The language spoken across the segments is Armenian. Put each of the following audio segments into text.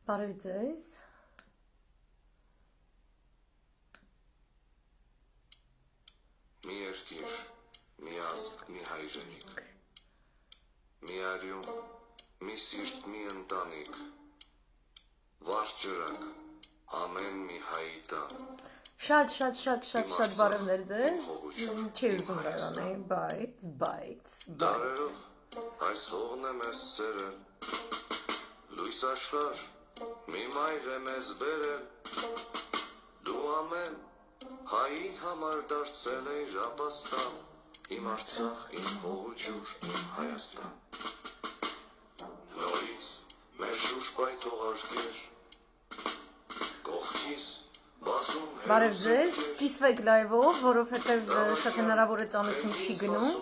Բարևձեզ։ Մի երկիր, մի ազգ, մի հայրենիք, մի արյուն, մի սիրտ, մի ընտանիք, վառ ջրակ, ամեն մի հայի տան։ Շատ բարևներ ձեզ։ Չի ուզում դառնալ, բայց։ Դարերով այս հողն է մեզ սերել, լույս աշխարհ, մի մայր է մեզ բերել, դու ամեն հայի համար դարձել էիր ապաստան, իմ Արցախ, իմ հող ու ջուր, իմ Հայաստան։ Նորից մեր շուրջ պայթողարկեր, կողքիս բազում Բարևձեզ, կիսվեք լայվով, որովհետև շատ հնարավոր է ծանոթություն չի գնում։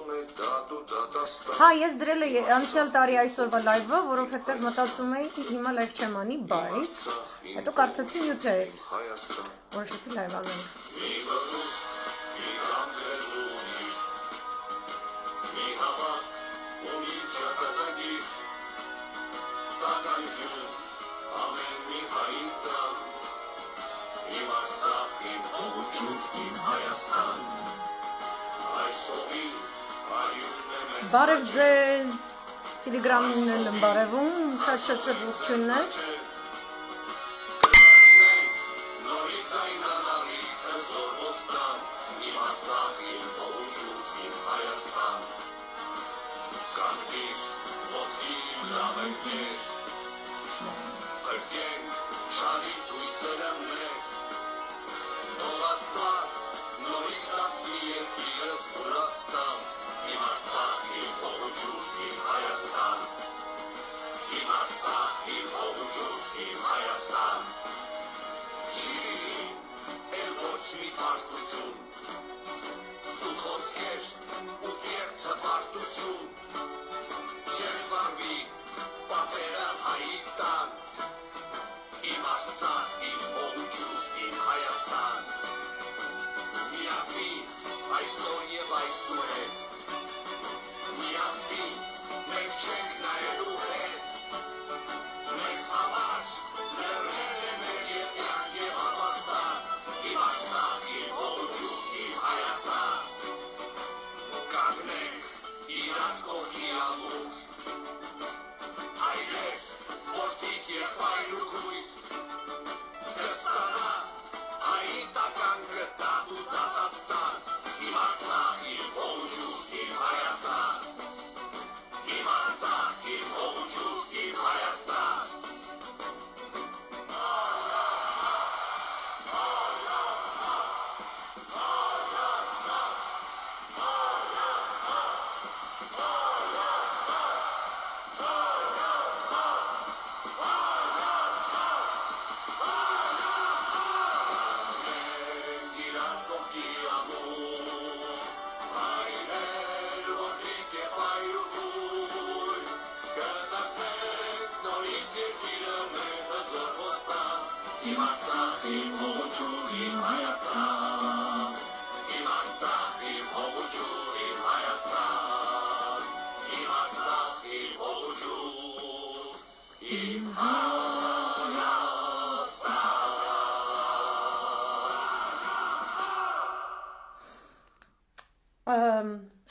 Հա, ես դրել էի անցյալ տարի այսօրվա լայվը, որովհետև մտածում էի հիմա լայվ չեմ անի, բայց հետո կարդացի նյութեր, որոշեցի լայվ անեմ։ Բարև ձեզ, տիլեգրամին էլ եմ բարևում, շատ ողջույններ։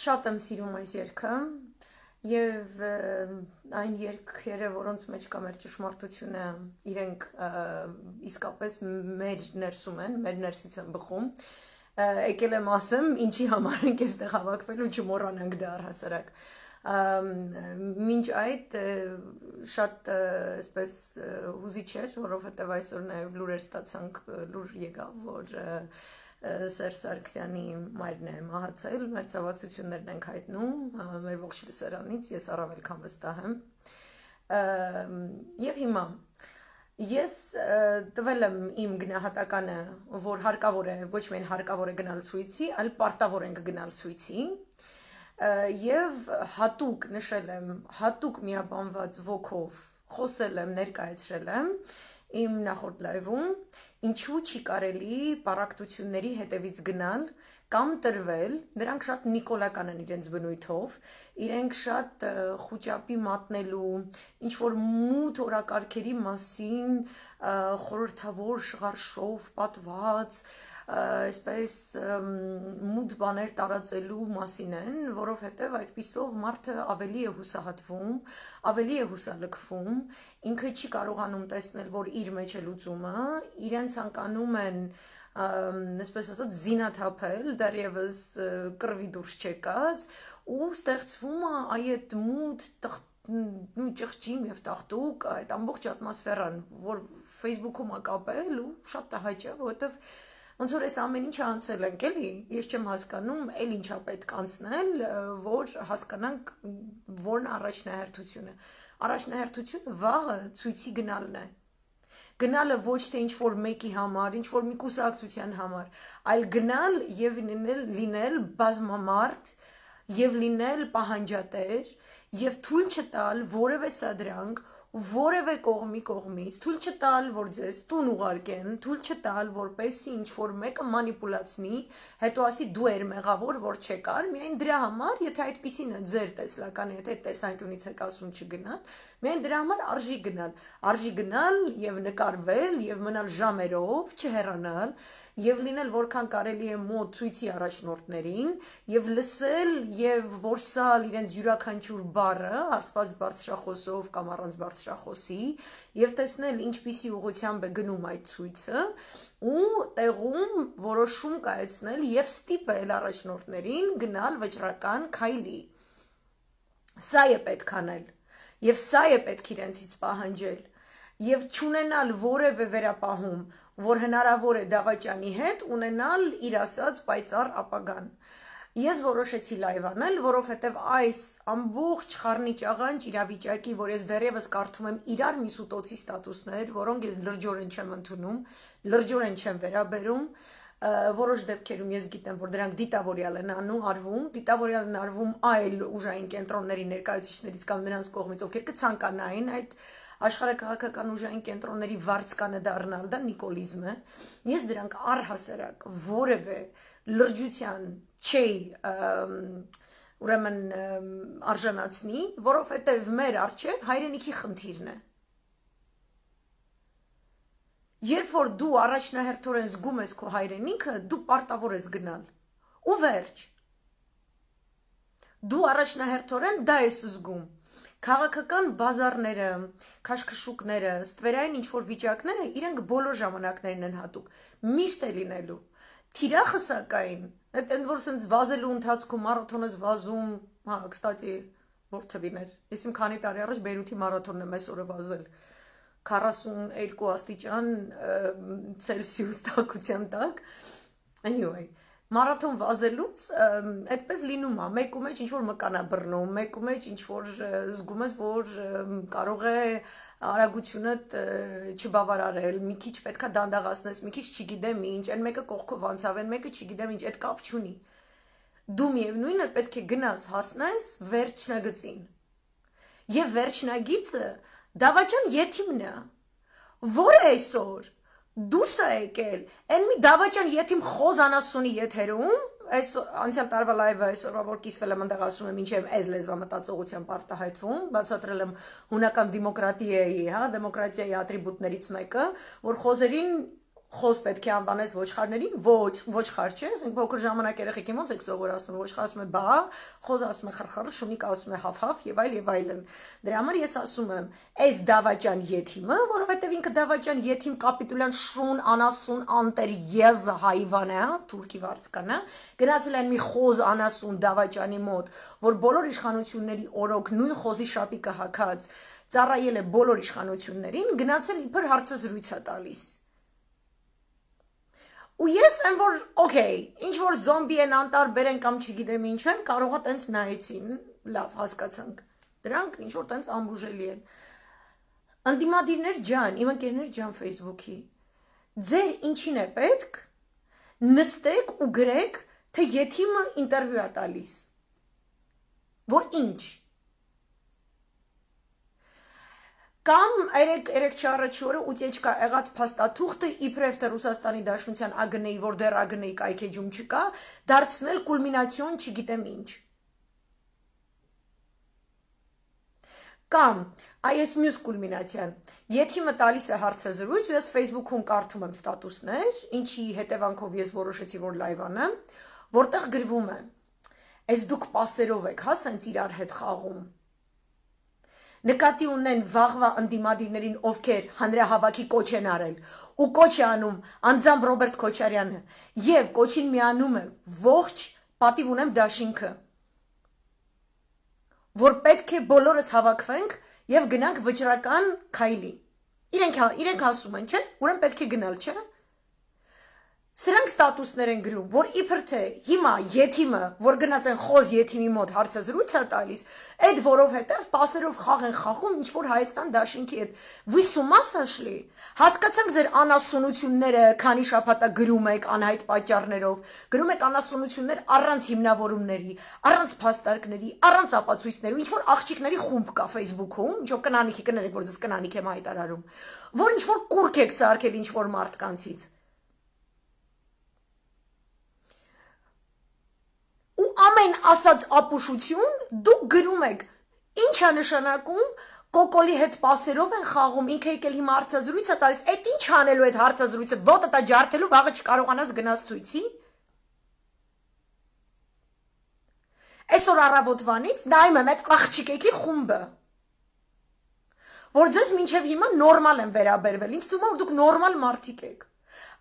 Շատ եմ սիրում այս երգը և այն երգերը, որոնց մեջ կա մեր ճշմարտությունը, իրենք իսկապես մեր ներսում են, մեր ներսից են բխում, եկել եմ ասեմ, ինչի համար ենք այստեղ հավաքվել ու չմոռանանք դա առհասարակ։ Մինչ այդ շատ այսպես հուզիչ էր, որովհետև այսօր նաև լուրեր ստացանք, լուր եկավ, որ Սերժ Սարգսյանի մայրն է մահացել, մեր ցավակցություններն ենք հայտնում, մեր ողջ լսարանից, ես առավել քան վստահ եմ։ Եվ հիմա ես տվել եմ իմ գնահատականը, որ հարկավոր է, ոչ միայն հարկավոր է գնալ ցույցի, այլ պարտավոր ենք գնալ ցույցի, եւ հատուկ նշել եմ, հատուկ միաբանված ոգով խոսել եմ, ներկայացրել եմ իմ նախորդ լայվում ինչու չի կարելի պարակտությունների հետևից գնալ կամ տրվել, նրանք շատ նիկոլական են իրենց բնույթով, իրենք շատ խուճապի մատնելու, ինչ-որ մութ օրակարգերի մասին խորհրդավոր շղարշով պատված, այսպես մութ բաներ տարածելու մասին են, որովհետև այդպիսով մարդը ավելի է հուսահատվում, ավելի է հուսալքվում, ինքը չի կարողանում տեսնել, որ իր մեջ է լուծումը, իրեն ցանկանում են այսպես ասած զինաթափել, դեռևս կռվի դուրս չեկած, ու ստեղծվում է այդ մութ ճղճիմ եւ տախտուկ այդ ամբողջ ատմոսֆերան, որ Facebook-ում է կապել ու շատ տհաճ է, որովհետեւ ոնց որ այս ամեն ինչը անցել ենք, էլի, ես չեմ հասկանում, էլ ինչա պետք անցնել, որ հասկանանք որն առաջնահերթությունը։ Առաջնահերթությունը վաղը ցույցի գնալն է։ Գնալը ոչ թե ինչ-որ մեկի համար, ինչ-որ մի կուսակցության համար, այլ գնալ եւ լինել բազմամարդ եւ լինել պահանջատեր եւ թույլ չտալ որևէ սադրանք, որևէ կողմից, թույլ չտալ, որ ձեզ տուն ուղարկեն, թույլ չտալ, որպեսզի ինչ-որ մեկը մանիպուլացնի, հետո ասի դու եր մեղավոր, որ չեկար, միայն դրա համար, եթե այդպիսին է ձեր տեսլականը, եթե տեսանկյունից եք ասում չգնալ, միայն դրա համար արժի գնալ եւ նկարվել եւ մնալ ժամերով, չհեռանալ եւ լինել որքան կարելի է մոտ ցույցի առաջնորդներին եւ լսել եւ որսալ իրենց յուրաքանչյուր բառը ասված բարձրախոսով կամ առանց բարձրախոսի եւ տեսնել ինչպիսի ուղղությամբ է գնում այդ ցույցը ու տեղում որոշում կայացնել եւ ստիպել առաջնորդներին գնալ վճռական քայլի սա է պետք անել եւ սա է պետք իրենցից պահանջել եւ չունենալ որևէ վերապահում, որ հնարավոր է դավաճանի հետ ունենալ իր ասած պայծառ ապագան։ Ես որոշեցի լայվ անել, որովհետեւ այս ամբողջ խառնիճաղանճ իրավիճակի, որ ես դեռևս կարդում եմ իրար մի սուտոցի ստատուսներ, որոնք ես լրջորեն չեմ ընդունում, լրջորեն չեմ վերաբերում, որոշ դեպքերում ես գիտեմ, որ դրանք դիտավորյալ են դիտավորյալ են արվում այլ ուժային կենտրոնների ներկայացուցիչներից կամ նրանց կողմից, ովքեր կցանկանային այդ աշխարհաքաղաքական ուժային կենտրոնների վարձկանը դառնալ, դա նիկոլիզմ է։ Ես դրանք առհասարակ որևէ լրջության չէի ուրեմն արժանացնի, որովհետև մեր առջև հայրենիքի խնդիրն է։ Երբ որ դու առաջնահերթորեն զգում ես քո հայրենիքը, դու պարտավոր ես գնալ։ Ու վերջ։ Դու առաջնահերթորեն դա ես զգում։ Քաղաքական բազարները, քաշքշուկները, ստվերային ինչ-որ վիճակները իրենք բոլոր ժամանակներն են հատուկ։ Միշտ է լինելու։ Թիրախը սակայն, այդ ընդ որ սենց վազելու ընթացքում մարաթոնս վազում, հա, կստատի, որ թվին էր։ Ես իմ քանի տարի առաջ Բեյրութի մարաթոնն եմ այսօրը վազել։ 42 աստիճան Ցելսիուս տաքության տակ։ Anyway, մարաթոն վազելուց այդպես լինում է, մեկու մեջ ինչ-որ մկան է բռնում, մեկու մեջ ինչ-որ զգում ես, որ կարող է արագությունդ չբավարարել, մի քիչ պետքա դանդաղացնես, մի քիչ չգիտեմ ինչ, այն մեկը կողքով անցավ, այն մեկը չգիտեմ ինչ, այդ կապ չունի։ Դու միևնույնն է պետք է գնաս, հասնես վերջնագծին։ Եվ վերջնագիծը դավաճան յեթիմն է, որը այսօր դուս է եկել, այն մի դավաճան յեթիմ խոզ անասունի եթերում, այս անցյալ տարվա լայվը այսօրվա որ կիսվել եմ ընդեղ ասում եմ ինչև այս լեզվա մտածողությամբ արտահայտվում, բացատրել եմ հունական դեմոկրատիայի, հա, դեմոկրատիայի ատրիբուտներից մեկը, որ խոզերին խոզ պետք է անվանես ոչխարներին, ոչխար չէ, ասենք փոքր ժամանակ երեխեքին ոնց եք սովորացնում, ոչխար ասում է բա, խոզը ասում է խրխր, շունիկը ասում է հաֆ եւ այլն։ Դրա համար ես ասում եմ, այս դավաճան յեթիմը, որովհետեւ ինքը դավաճան յեթիմ կապիտուլյան շուն, անասուն, անտեր եզ հայվան է, թուրքի վարձկանա, գնացել են մի խոզ անասուն դավաճանի մոտ, որ բոլոր իշխանությունների օրոք նույն խոզի շապիկը հագած ծառայել է բոլոր իշխանություններին, գնացել իբր հարցազրույց է տալիս։ Ու ես եմ որ, օքեյ, ինչ որ զոմբի են անտարբեր են կամ չգիտեմ ինչ են, կարող է տենց նայեցին, լավ, հասկացանք, դրանք ինչ որ տենց ամբուժելի են։ Ընդդիմադիրներ ջան, իմ ընկերներ ջան Facebook-ի, ձեր ինչին է պետք, նստեք ու գրեք, թե յեթիմը ինտերվյու է տալիս, որ ինչ։ Կամ երեք չառաջի օրը ուտեչկա եղած փաստաթուղթը իբրև թե Ռուսաստանի Դաշնության ԱԳՆ-ի, որ դեռ ԱԳՆ-ի կայքեջում չկա, դարձնել կուլմինացիոն չգիտեմ ինչ։ Կամ այս մյուս կուլմինացիան, Եթիմը տալիս է հարցազրույց, ու ես Facebook-ում կարդում եմ ստատուսներ, ինչի հետևանքով ես որոշեցի, որ լայվ անեմ, որտեղ գրվում է. «Էս դուք պասերով եք, հա, սենց իրար հետ խաղում»։ Նկատի ունեն վաղվա ընդդիմադիրներին, ովքեր հանրահավաքի կոչ են արել, ու կոչ է անում անձամբ Ռոբերտ Քոչարյանը, եւ կոչին միանում է ողջ պատիվ ունեմ դաշինքը, որ պետք է բոլորս հավաքվենք եւ գնանք վճռական քայլի։ Իրենք ասում են, չէ՞, ուրեմն պետք է գնալ, չէ՞։ Սրանք ստատուսներ են գրում, որ իբր թե հիմա Եթիմը, որ գնաց են Խոզ Եթիմի մոտ հարցազրույց է տալիս, այդ որովհետև պասերով խաղ են խաղում ինչ որ Հայաստան դաշինքի հետ։ Вы с ума сошли։ Հասկացանք ձեր անասունությունները, քանի շաբաթա գրում եք անհայտ պատճառներով, գրում եք անասունություններ առանց հիմնավորումների, առանց փաստարկների, առանց ապացույցների, ինչ որ աղջիկների խումբ կա Facebook-ում, ինչ որ կնանիքի կներեք, որ ձեզ կնանիք եմ հայտարարում, որ ինչ որ կուրք եք սարքել ինչ որ մարդկանցից։ Ու ամեն ասած ապուշություն դուք գրում եք, ինչ է նշանակում, կոկոլի հետ պասերով են խաղում, ինքը եկել հիմա հարցազրույց է տալիս, այդ ինչ անելու այդ հարցազրույցը, ոտը տա ջարդելու, վաղը չկարողանաս գնաս ցույցի։ Այսօր առավոտվանից նայում եմ այդ աղջիկեքի խումբը, որ ձեզ մինչև հիմա նորմալ են վերաբերվել, ինձ թվում է, որ դուք նորմալ մարդիկ եք։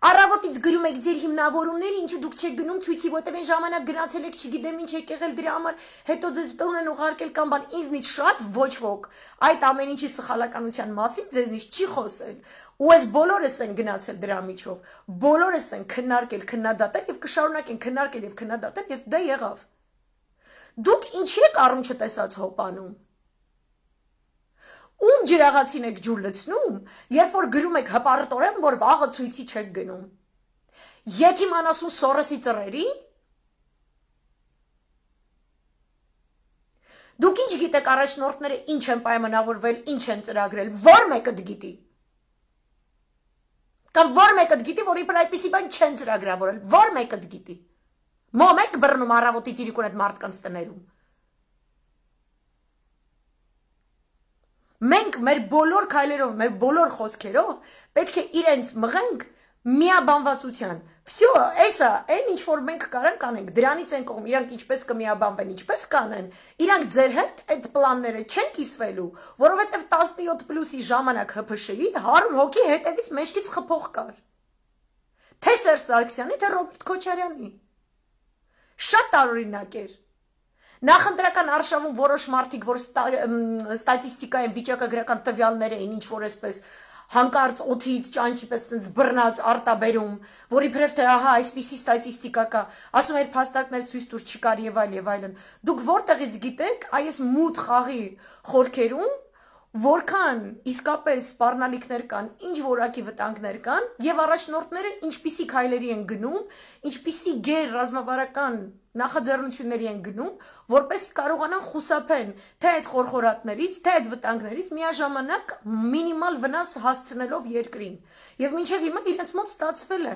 Առավոտից գրում եք ձեր հիմնավորումները, ինչու դուք չեք գնում ցույցի, որտեղ այն ժամանակ գնացել եք, չգիտեմ ինչ եք եղել դրա համար, հետո ձեզ տուն են ուղարկել կամ բան, ինձնից շատ ոչ ոք այդ ամեն ինչի սխալականության մասին ձեզնից չի խոսել, ու այս բոլորս են գնացել դրա միջով, բոլորս են քննարկել, քննադատել եւ կշարունակեն քննարկել եւ քննադատել եւ դա եղավ։ Դուք ինչի եք առուն չտեսած հոպանում։ Ում ջրաղացին եք ջուր լցնում, երբ որ գրում եք հպարտորեն, որ վաղը ցույցի չեք գնում։ Եթիմ անասուն Սորոսի ծռերի։ Դուք ինչ գիտեք առաջնորդները ինչ են պայմանավորվել, ինչ են ծրագրել, որ մեկը գիտի։ Կամ որ մեկը գիտի, որ իբր այդպիսի բան չեն ծրագրավորել, որ մեկը գիտի։ Մոմ եք բռնում առավոտից իրիկուն այդ մարդկանց տներում։ Մենք մեր բոլոր քայլերով, մեր բոլոր խոսքերով պետք է իրենց մղենք միաբանվածության։ Всё, էսա, այն ինչ որ մենք կարանք անենք, դրանից են կողմ, իրանք ինչպես կմիաբանվեն, ինչպես կանեն, իրանք ձեր հետ այդ պլանները չեն կիսվելու, որովհետև 17+-ի ժամանակ ՀՓՇ-ի 100 հոգի հետևից մեջքից խփող կար։ Թե Սերժ Սարգսյանի, թե Ռոբերտ Քոչարյանի։ Շատ տարօրինակ էր։ Նախընտրական արշավում որոշ մարդիկ, որ ստատիստիկայի վիճակագրական տվյալներ էին, ինչ որ այսպես հանկարծ օթից ճանճի պես sense բռնած արտաբերում, որ իբրև թե ահա այսպիսի ստատիստիկա կա, ասում էր փաստարկներ ցույց տուր չկար եւ այլն։ Դուք որտեղից գիտեք այս մութ խաղի խորքերում որքան իսկապես սպառնալիքներ կան, ինչ որակի վտանգներ կան եւ առաջնորդները ինչպիսի քայլերի են գնում, ինչպիսի գեր ռազմավարական նախաձեռնությունների են գնում, որպես կարողանան խուսափեն թե այդ խորխորատներից, թե այդ վտանգներից միաժամանակ մինիմալ վնաս հասցնելով երկրին։ Եվ մինչև հիմա իրենց մոտ ստացվել է։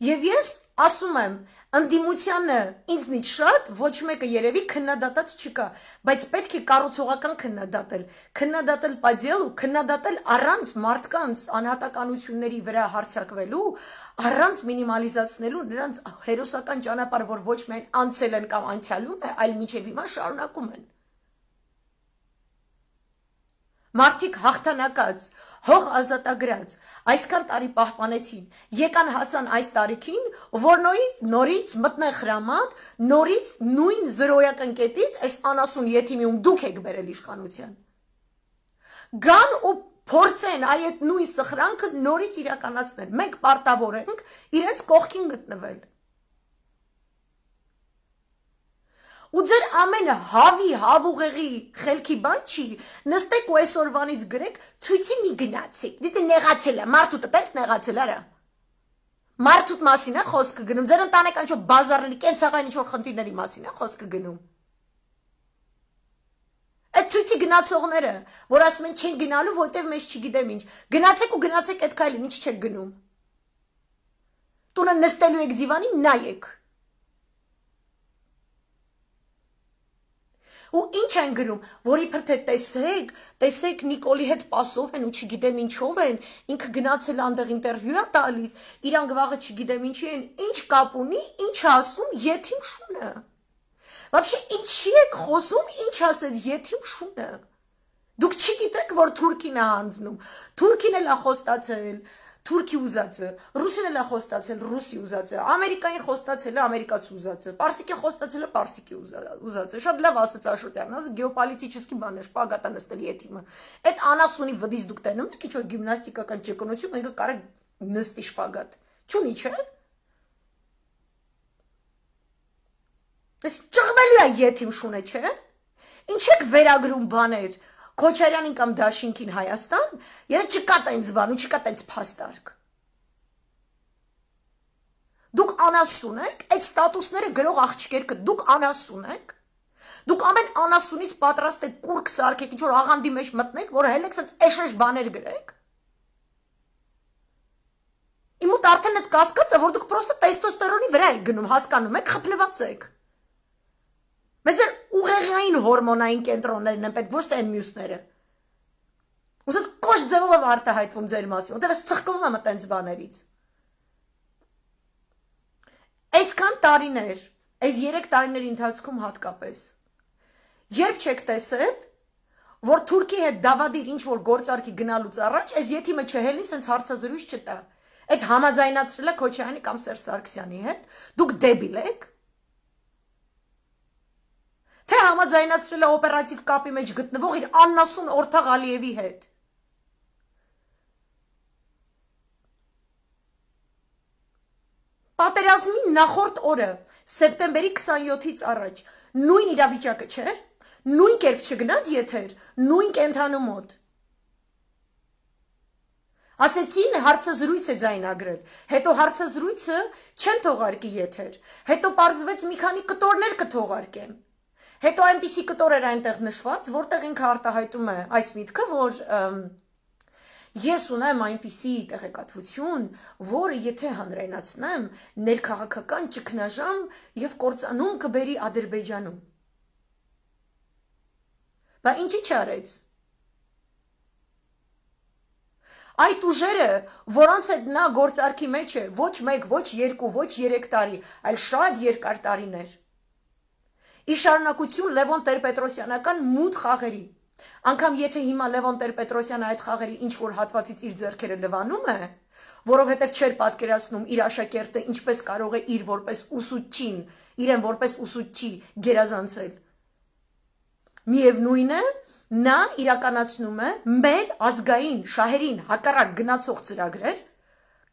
Եվ ես ասում եմ, ընդդիմությանը ինձնից շատ ոչ մեկը երևի քննադատած չկա, բայց պետք է կառուցողական քննադատել պատյել ու քննադատել առանց մարդկանց անհատականությունների վրա հարձակվելու, առանց մինիմալիզացնելու նրանց հերոսական ճանապարհը, որ ոչ միայն անցել են կամ անցյալում է, այլ մինչև հիմա շարունակում են։ Մարդիկ հաղթանակած, հող ազատագրած, այսքան տարի պահպանեցին, եկան հասան այս տարիքին, որ նորից մտնեն խրամատ, նորից նույն զրոյական կետից այս անասուն եթիմիում դուք եք բերել իշխանության։ Գան ու փորձեն այդ նույն սխրանքը նորից իրականացնել, մենք պարտավոր ենք իրենց կողքին գտնվել։ Ու ձեր ամենը հավի, հավուղեղի խելքի բան չի, նստեք ու այսօրվանից գրեք, ցույցի մի գնացեք, դիտե նեղացել է, մարդուտը տես նեղացել արա։ Մարդուտ մասին է խոսքը գնում, ձեր ընտանեկան ինչ-որ բազարների, կենցաղային ինչ-որ խնդիրների մասին է խոսքը գնում։ Այդ ցույցի գնացողները, որ ասում են չեն գնալու, որտեվ մեզ չգիտեմ ինչ։ Գնացեք ու գնացեք այդ քայլին, ինչ չեք գնում։ Տունը նստելու եք դիվանին, նայեք։ Ու ինչ են գրում, որ իբր թե տեսեք Նիկոլի հետ պասով են ու չգիտեմ ինչով են, ինքը գնացել այնտեղ ինտերվյու է տալիս, իրանք վաղը չգիտեմ ինչի են, ինչ կապ ունի, ինչ ասում, եթիմ շունը։ Вообще ինչի եք խոսում, ինչ ասեց եթիմ շունը։ Դուք չգիտեք, որ թուրքին է հանձնում։ Թուրքին էլ է խոստացել, թուրքի ուզածը, ռուսին էլ է խոստացել, ռուսի ուզածը, ամերիկային խոստացել է, ամերիկացի ուզածը, պարսիկին խոստացել է, պարսիկի ուզածը։ Շատ լավ ասաց Աշոտյանն, ասաց գեոպոլիտический բան է, շպագատ է նստել եթիմը։ Այդ անասունի վդից դուք տենում եք, ինչ որ գիմնաստիկական ճկունություն, ինքը կարող նստի շպագատ։ Չունի, չէ՞։ Ես ճղմելու է եթիմ շունը, չէ՞։ Ինչ եք վերագրում բաներ Քոչարյանին կամ Դաշինքին Հայաստան, եթե չկա տենց բան ու չկա տենց փաստարկ։ Դուք անասուն եք, այդ ստատուսները գրող աղջիկերքը, դուք անասուն եք։ Դուք ամեն անասունից պատրաստ եք կուրք սարքեք, ինչ որ աղանդի մեջ մտնեք, որ հելեք սենց էշեշ բաներ գրեք։ Իմ ուտ արդեն այդ կասկածը, որ դուք պրոստը տեստոստերոնի վրա եք գնում, հասկանում եք, խփլված եք։ Մեզ էր ուղեղային հորմոնային կենտրոններն են պետք, ոչ թե են մյուսները։ Ուսած կոշ ձևով եմ արտահայտվում ձեր մասին, որտեղ ես ծխկվում եմ այդպես բաներից։ Այսքան տարիներ, այս 3 տարիների ընթացքում հատկապես, երբ չեք տեսել, որ Թուրքի հետ դավադիր ինչ-որ գործարքի գնալուց առաջ, այս եթիմը չհելնի, սենց հարցազրույց չտա։ Այդ համաձայնացրել է Քոչարյանի կամ Սերժ Սարգսյանի հետ, դուք դեբիլ եք։ Թե համաձայնացրել է օպերատիվ կապի մեջ գտնվող իր աննասուն Օրթաղ Ալիևի հետ։ Պատերազմի նախորդ օրը, սեպտեմբերի 27-ից առաջ, նույն իրավիճակը չէր, նույն կերպ չգնաց եթեր, նույն կենթանու մոտ։ Ասեցին հարցազրույց է ձայնագրել, հետո հարցազրույցը չեն թողարկի եթեր, հետո պարզվեց մի քանի կտորներ կթողարկեն։ Հետո այնպիսի կտոր էր այնտեղ նշված, որտեղ ինքը արտահայտում է այս միտքը, որ ես ունեմ այնպիսի տեղեկատվություն, որը եթե հանրայնացնեմ, ներքաղաքական ճգնաժամ եւ կործանում կբերի Ադրբեջանում։ Բա ինչի չարեց։ Այդ ուժերը, որոնց հետ նա գործարքի մեջ է, ոչ 1, ոչ 2, ոչ 3 տարի, այլ շատ երկար տարիներ։ Ի շարունակություն Լևոն Տեր-Պետրոսյանական մութ խաղերի։ Անկամ եթե հիմա Լևոն Տեր-Պետրոսյանը այդ խաղերի ինչ-որ հատվածից իր ձեռքերը լվանում է, որովհետև չէր պատկերացնում իր աշակերտը ինչպես կարող է իր որպես ուսուցչին, իրեն որպես ուսուցչի գերազանցել։ Միևնույն է, նա իրականացնում է մեր ազգային շահերին հակառակ գնացող ծրագրեր,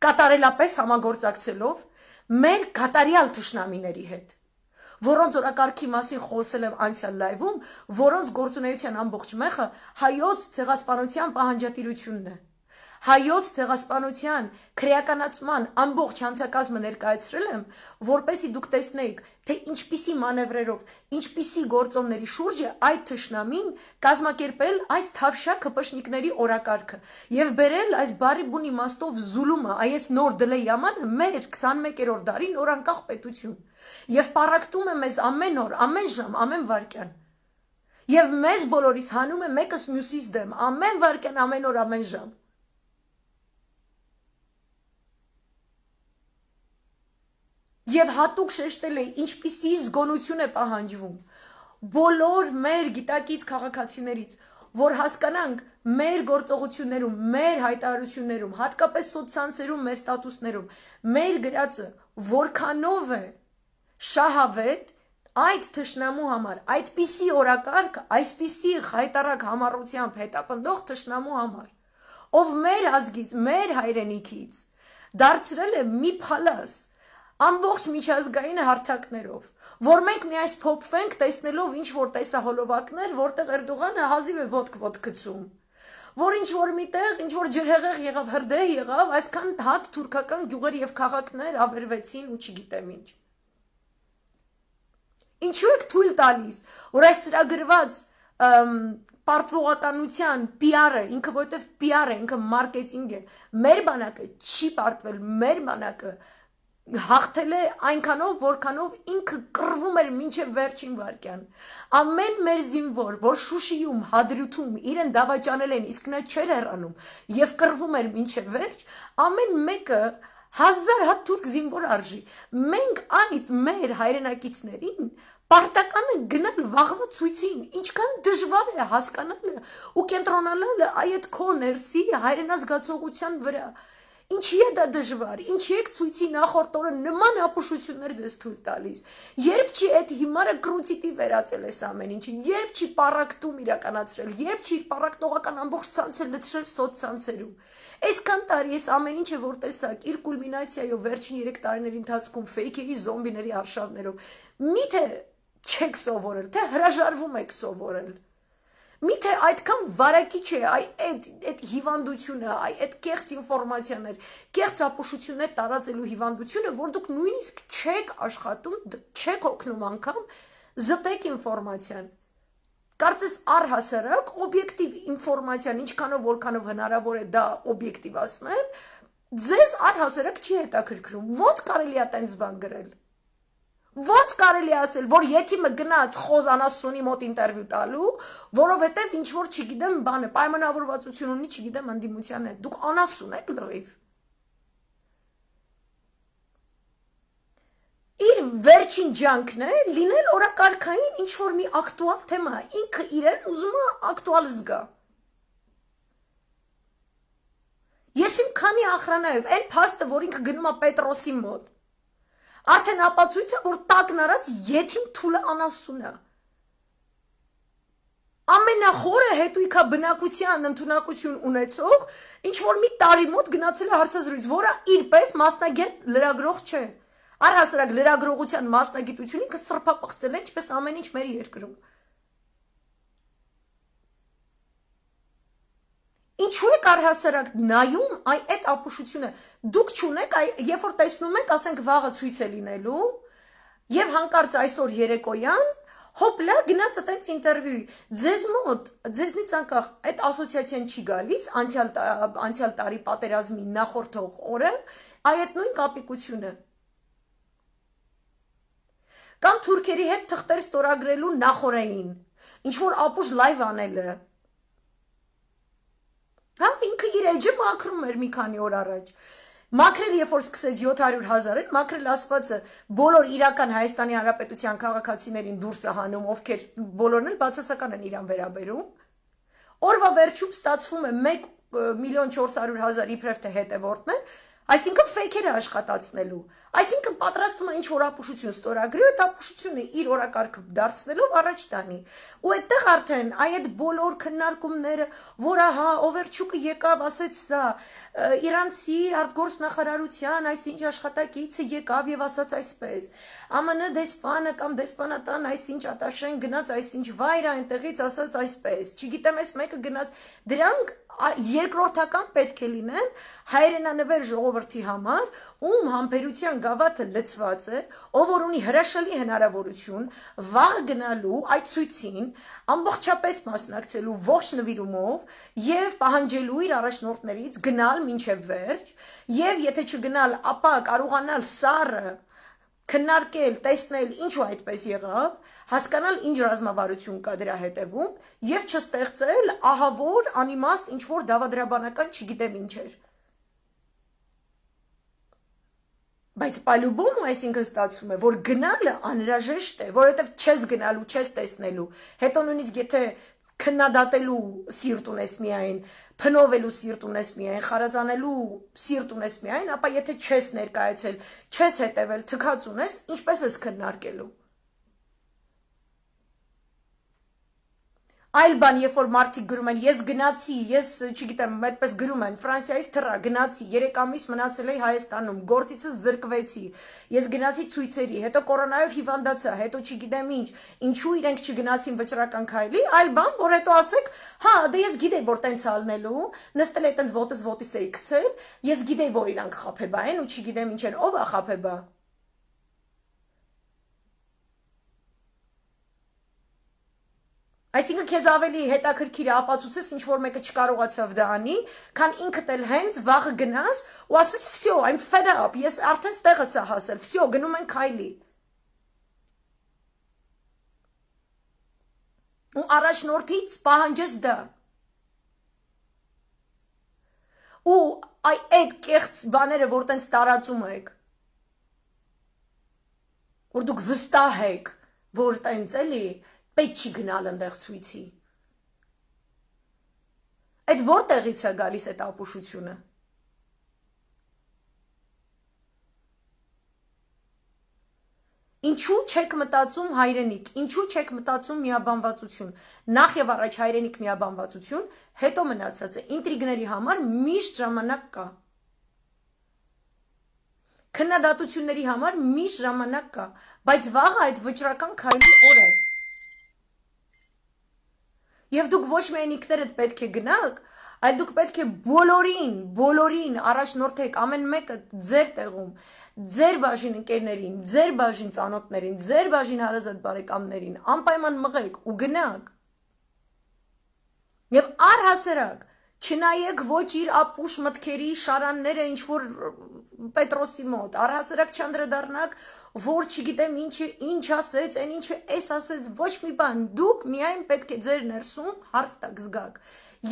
կատարելապես համագործակցելով մեր կատարյալ թշնամիների հետ, որոնց օրակարգի մասին խոսել եմ անցյալ լայվում, որոնց գործունեության ամբողջ մեխը հայոց ցեղասպանության պահանջատիրությունն է։ Հայոց ցեղասպանության քրեականացման ամբողջ հանցակազմը ներկայացրել եմ, որպեսզի դուք տեսնեիք, թե ինչպիսի մանևրերով, ինչպիսի գործոնների շուրջ է այդ թշնամին կազմակերպել այս թավշյա քպշնիկների օրակարգը եւ բերել այս բարի բուն իմաստով զուլումը, այս նոր դլեյամանը մեր 21-րդ դարի նորանկախ պետություն եւ պարակտում է մեզ ամեն օր, ամեն ժամ, ամեն վայրկյան։ Եվ մեզ բոլորիս հանում է մեկս մյուսից դեմ, ամեն վայրկյան, ամեն օր, ամեն ժամ։ Եվ հատուկ շեշտել է, ինչպիսի զգոնություն է պահանջվում բոլոր մեր գիտակից քաղաքացիներից, որ հասկանանք մեր գործողություններում, մեր հայտարարություններում, հատկապես սոցցանցերում, մեր ստատուսներում, մեր գրածը որքանով է շահավետ այդ թշնամու համար, այդպիսի օրակարգ, այսպիսի հայտարարակ համառությամբ հետապնդող թշնամու համար, ով մեր ազգից, մեր հայրենիքից դարձրել է մի փալաս ամբողջ միջազգային հարթակներով, որ մենք մի այս փոփվենք տեսնելով ինչ-որ տեսահոլովակներ, որտեղ Էրդողանը հազիվ է ոտք գցում, որ ինչ-որ միտեղ, ինչ-որ ջրհեղեղ եղավ, հրդեհ եղավ, այսքան հատ թուրքական գյուղեր եւ քաղաքներ ավերվեցին ու չգիտեմ ինչ։ Ինչու եք թույլ տալիս, որ այս ծրագրված պարտվողականության PR-ը, ինքը որտեվ PR-ը, ինքը մարքեթինգ է, մեր բանակը չի պարտվել, մեր բանակը հաղթել է այնքանով, որքանով ինքը կռվում էր մինչև վերջին վայրկյան։ Ամեն մեր զինվոր, որ Շուշիում, Հադրութում իրեն դավաճանել են, իսկ նա չէր հեռանում եւ կռվում էր մինչև վերջ, ամեն մեկը 1000 հատ թուրք զինվոր արժի։ Մենք այդ մեր հայրենակիցներին պարտական է գնալ վաղվա ցույցին, ինչքան դժվար է հասկանալը ու կենտրոնանալը այդ քո ներսի հայրենազգացողության վրա։ Ինչի է դա դժվար, ինչի եք ցույցի նախորդ օրը նման ապուշություններ ձեզ թույլ տալիս, երբ չի այդ հիմարը կրուցիտի վերածել ես ամեն ինչը, երբ չի պարակտում իրականացրել, երբ չի պարակտողական ամբողջ ցանցը լցրել սոցցանցերում։ Այսքան տարի ես ամեն ինչը որ տեսակ իր կուլմինացիայով վերջին 3 տարիների ընթացքում ֆեյքերի, զոմբիների արշավներով, միթե չեք սովորել, թե հրաժարվում եք սովորել։ Միթե այդքան վարակիչ է այդ հիվանդությունը, այդ կեղծ ինֆորմացիաներ, կեղծ ապուշություններ տարածելու հիվանդությունը, որ դուք նույնիսկ չեք աշխատում, չեք օգնում անգամ զտեք ինֆորմացիան։ Կարծես առհասարակ օբյեկտիվ ինֆորմացիան, ինչքանով որքանով հնարավոր է դա օբյեկտիվացնել, ձեզ առհասարակ չի հետաքրքրում։ Ոնց կարելի է այդպես բան գրել։ Ոնց կարելի է ասել, որ յեթիմը գնաց Խոզ Անասունի մոտ ինտերվյու տալու, որովհետև ինչ որ չգիտեմ բանը, պայմանավորվածություն ունի, չգիտեմ ընդդիմության հետ։ Դուք անասուն եք լրիվ։ Իր վերջին ջանքն է լինել օրակարգային ինչ որ մի ակտուալ թեմա, ինքը իրեն ուզում է ակտուալ զգա։ Ես իմ քանի ախրանայով, այն փաստը, որ ինքը գնում է Պետրոսի մոտ, արդեն ապացույց է, որ տակն արած յեթիմ թուլը անասուն է։ Ամենախորը հետույքա բնակության ընդունակություն ունեցող, ինչ որ մի տարի մոտ գնացել է հարցազրույց, որը իրպես մասնագետ լրագրող չէ։ Առհասարակ լրագրողության մասնագիտությունը ինքը սրբապղծել է, ինչպես ամեն ինչ մեր երկրում։ Ինչու եք առհասարակ նայում այդ ապուշությունը։ Դուք չունեք, երբ որ տեսնում եք, ասենք վաղը ցույց է լինելու, եւ հանկարծ այսօր երեկոյան հոպլա գնաց այդպես ինտերվյուի։ Ձեզ մոտ, ձեզնից անկախ այդ ասոցիացիան չի գալիս, անցյալ տարի պատերազմի նախորդող օրը, այդ նույն կապիկությունը։ Կամ թուրքերի հետ թղթեր ստորագրելու նախորդին, ինչ որ ապուշ լայվ անելը։ Հա, ինքը իր էջը մաքրում էր մի քանի օր առաջ։ Մաքրել երբ որ սկսեց 700,000-ը, մաքրել ասվածը բոլոր իրական Հայաստանի Հանրապետության քաղաքացիներին դուրս է հանում, ովքեր բոլորն էլ բացասական են իրան վերաբերում։ Օրվա վերջում ստացվում է 1,400,000 իբրև թե հետևորդներ, այսինքն ֆեյքերը աշխատացնելու, այսինքն պատրաստվում է ինչ որ ապուշություն ստորագրի, այդ ապուշությունը իր օրակարգը դարձնելով առաջ տանի։ Ու այդտեղ արդեն այդ բոլոր քննարկումները, որ ահա Օվերչուկը եկավ, ասեց սա, իրանցի արտգործնախարարության այսինչ աշխատակիցը եկավ եւ ասաց այսպես, ԱՄՆ դեսպանը կամ դեսպանատան այսինչ ատաշեն գնաց այսինչ վայր այնտեղից ասաց այսպես, չգիտեմ այս մեկը գնաց, դրանք երկրորդական պետք է լինեն հայրենանվեր ժողովրդի համար, ում համբերության գավաթը լցված է, ով որ ունի հրաշալի հնարավորություն վաղ գնալու այդ ցույցին, ամբողջապես մասնակցելու ողջ նվիրումով եւ պահանջելու իր առաջնորդներից գնալ մինչեւ վերջ, եւ եթե չգնալ, ապա կարողանալ սառը քննարկել, տեսնել ինչու այդպես եղավ, հասկանալ ինչ ռազմավարություն կա դրա հետևում եւ չստեղծել ահավոր անիմաստ ինչ որ դավադրաբանական չգիտեմ ինչեր։ Բայց պալյուբոն այսինքն ստացվում է, որ գնալը անհրաժեշտ է, որովհետեւ չես գնալու, չես տեսնելու, հետո նույնիսկ եթե քննադատելու սիրտ ունես միայն, փնովելու սիրտ ունես միայն, խարազանելու սիրտ ունես միայն, ապա եթե չես ներկայացել, չես հետևել, թքած ունես, ինչպես ես քննարկելու։ Այլ բան, երբ որ մարդիկ գրում են, ես գնացի, ես չգիտեմ, այդպես գրում են, Ֆրանսիայից թռա, գնացի, 3 ամիս մնացել էի Հայաստանում, գործիցս զրկվեցի, ես գնացի ցույցերի, հետո կորոնայով հիվանդացա, հետո չգիտեմ ինչ, ինչու իրենք չգնացին վճռական քայլի, այլ բան, որ հետո ասեք, հա, դե ես գիտեի, որ տենց ալնելու, նստել էի տենց ոտս էի գցել, ես գիտեի, որ իրանք խաբեբա են ու չգիտեմ ինչ են, ով է խաբեբա։ Այսինքն քեզ ավելի հետաքրքիր է ապացուցես ինչ որ մեկը չկարողացավ դա անի, քան ինքդ էլ հենց վաղը գնաս ու ասես «Всё, I'm fed up, ես արդեն ստեղս է հասել, всё, գնում ենք Քայլի»։ Ու առաջնորդից պահանջես դա։ Ու այդ կեղծ բաները, որ տենց տարածում եք, որ դուք վստահ եք, որ տենց էլի պետք չի գնալ ընդեղ ցույցի։ Այդ որտեղից է գալիս այդ ապուշությունը։ Ինչու չեք մտածում հայրենիք, ինչու չեք մտածում միաբանվածություն, նախ եւ առաջ հայրենիք միաբանվածություն, հետո մնացածը ինտրիգների համար միշտ ժամանակ կա։ Քննադատությունների համար միշտ ժամանակ կա, բայց վաղը այդ վճռական քայլի օր է։ Եվ դուք ոչ միայն ինքներդ պետք է գնաք, այլ դուք պետք է բոլորին առաջնորդեք, ամեն մեկը ձեր տեղում, ձեր բաժին ընկերներին, ձեր բաժին ծանոթներին, ձեր բաժին հարազատ բարեկամներին, անպայման մղեք ու գնաք։ Եվ առհասարակ չնայեք ոչ իր ապուշ մտքերի շարանները ինչ որ Պետրոսի մոտ, առհասարակ չանդրադառնաք, որ չգիտեմ ինչ ասեց, այն ինչը էս ասեց, ոչ մի բան, դուք միայն պետք է ձեր ներսում հարց տակ զգաք,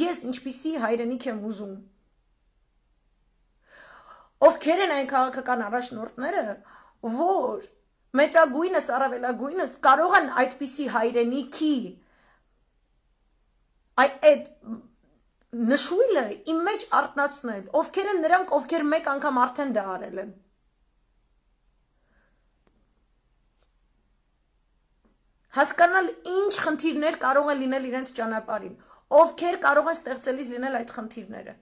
ես ինչպիսի հայրենիք եմ ուզում։ Ովքեր են այն քաղաքական առաջնորդները, որ մեծագույնս, առավելագույնս կարող են այդպիսի հայրենիքի այդ նշույլը իմ մեջ արտնացնել, ովքեր են նրանք, ովքեր մեկ անգամ արդեն դա արել են։ Հասկանալ ինչ խնդիրներ կարող են լինել իրենց ճանապարհին, ովքեր կարող են ստեղծելիս լինել այդ խնդիրները։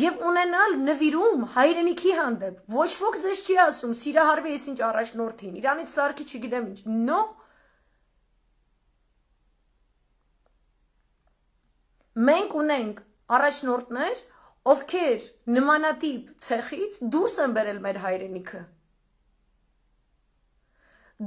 Եվ ունենալ նվիրում հայրենիքի հանդեպ, ոչ ոք ձեզ չի ասում, սիրահարվի ես ինչ առաջնորդին, իրանից սարքի չգիտեմ ինչ, նո։ Մենք ունենք առաջնորդներ, ովքեր նմանատիպ ցեխից դուրս են բերել մեր հայրենիքը։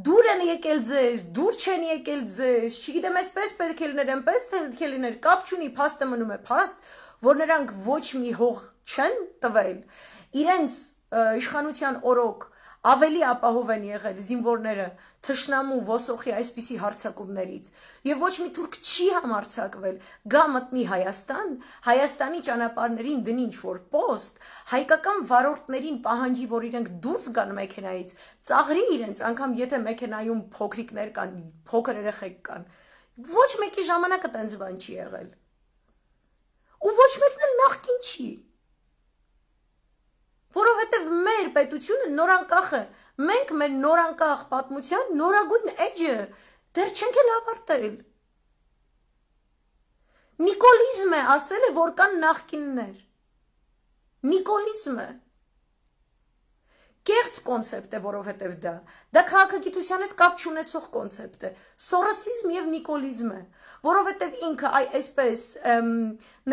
Դուր են եկել ձեզ, դուր չեն եկել ձեզ, չգիտեմ այսպես պետք է լիներ, այնպես պետք է լիներ, կապ չունի, փաստը մնում է փաստ, որ նրանք ոչ մի հող չեն տվել, իրենց իշխանության օրոք ավելի ապահով են եղել զինվորները թշնամու ոսոխի այսպիսի հարձակումներից եւ ոչ մի թուրք չի համարձակվել գա մտնի Հայաստան, Հայաստանի ճանապարհներին դնի ինչ-որ պոստ, հայկական վարորդներին պահանջի, որ իրենք դուրս գան մեքենայից, ծաղրի իրենց, անգամ եթե մեքենայում փոքրիկներ կան, փոքր երեխեք կան, ոչ մեկի ժամանակը տենց բան չի եղել։ Ու ոչ մեկն էլ նախքին չի։ Որովհետև մեր պետությունը նորանկախ է, մենք մեր նորանկախ պատմության նորագույն էջը դեռ չենք էլ ավարտել։ Նիկոլիզմ է ասել է, որ կան նախկիններ։ Նիկոլիզմ է։ Կեղծ կոնցեպտ է, որովհետև դա քաղաքագիտության հետ կապ չունեցող կոնցեպտ է։ Սորոսիզմ եւ նիկոլիզմ է, որովհետև ինքը այսպես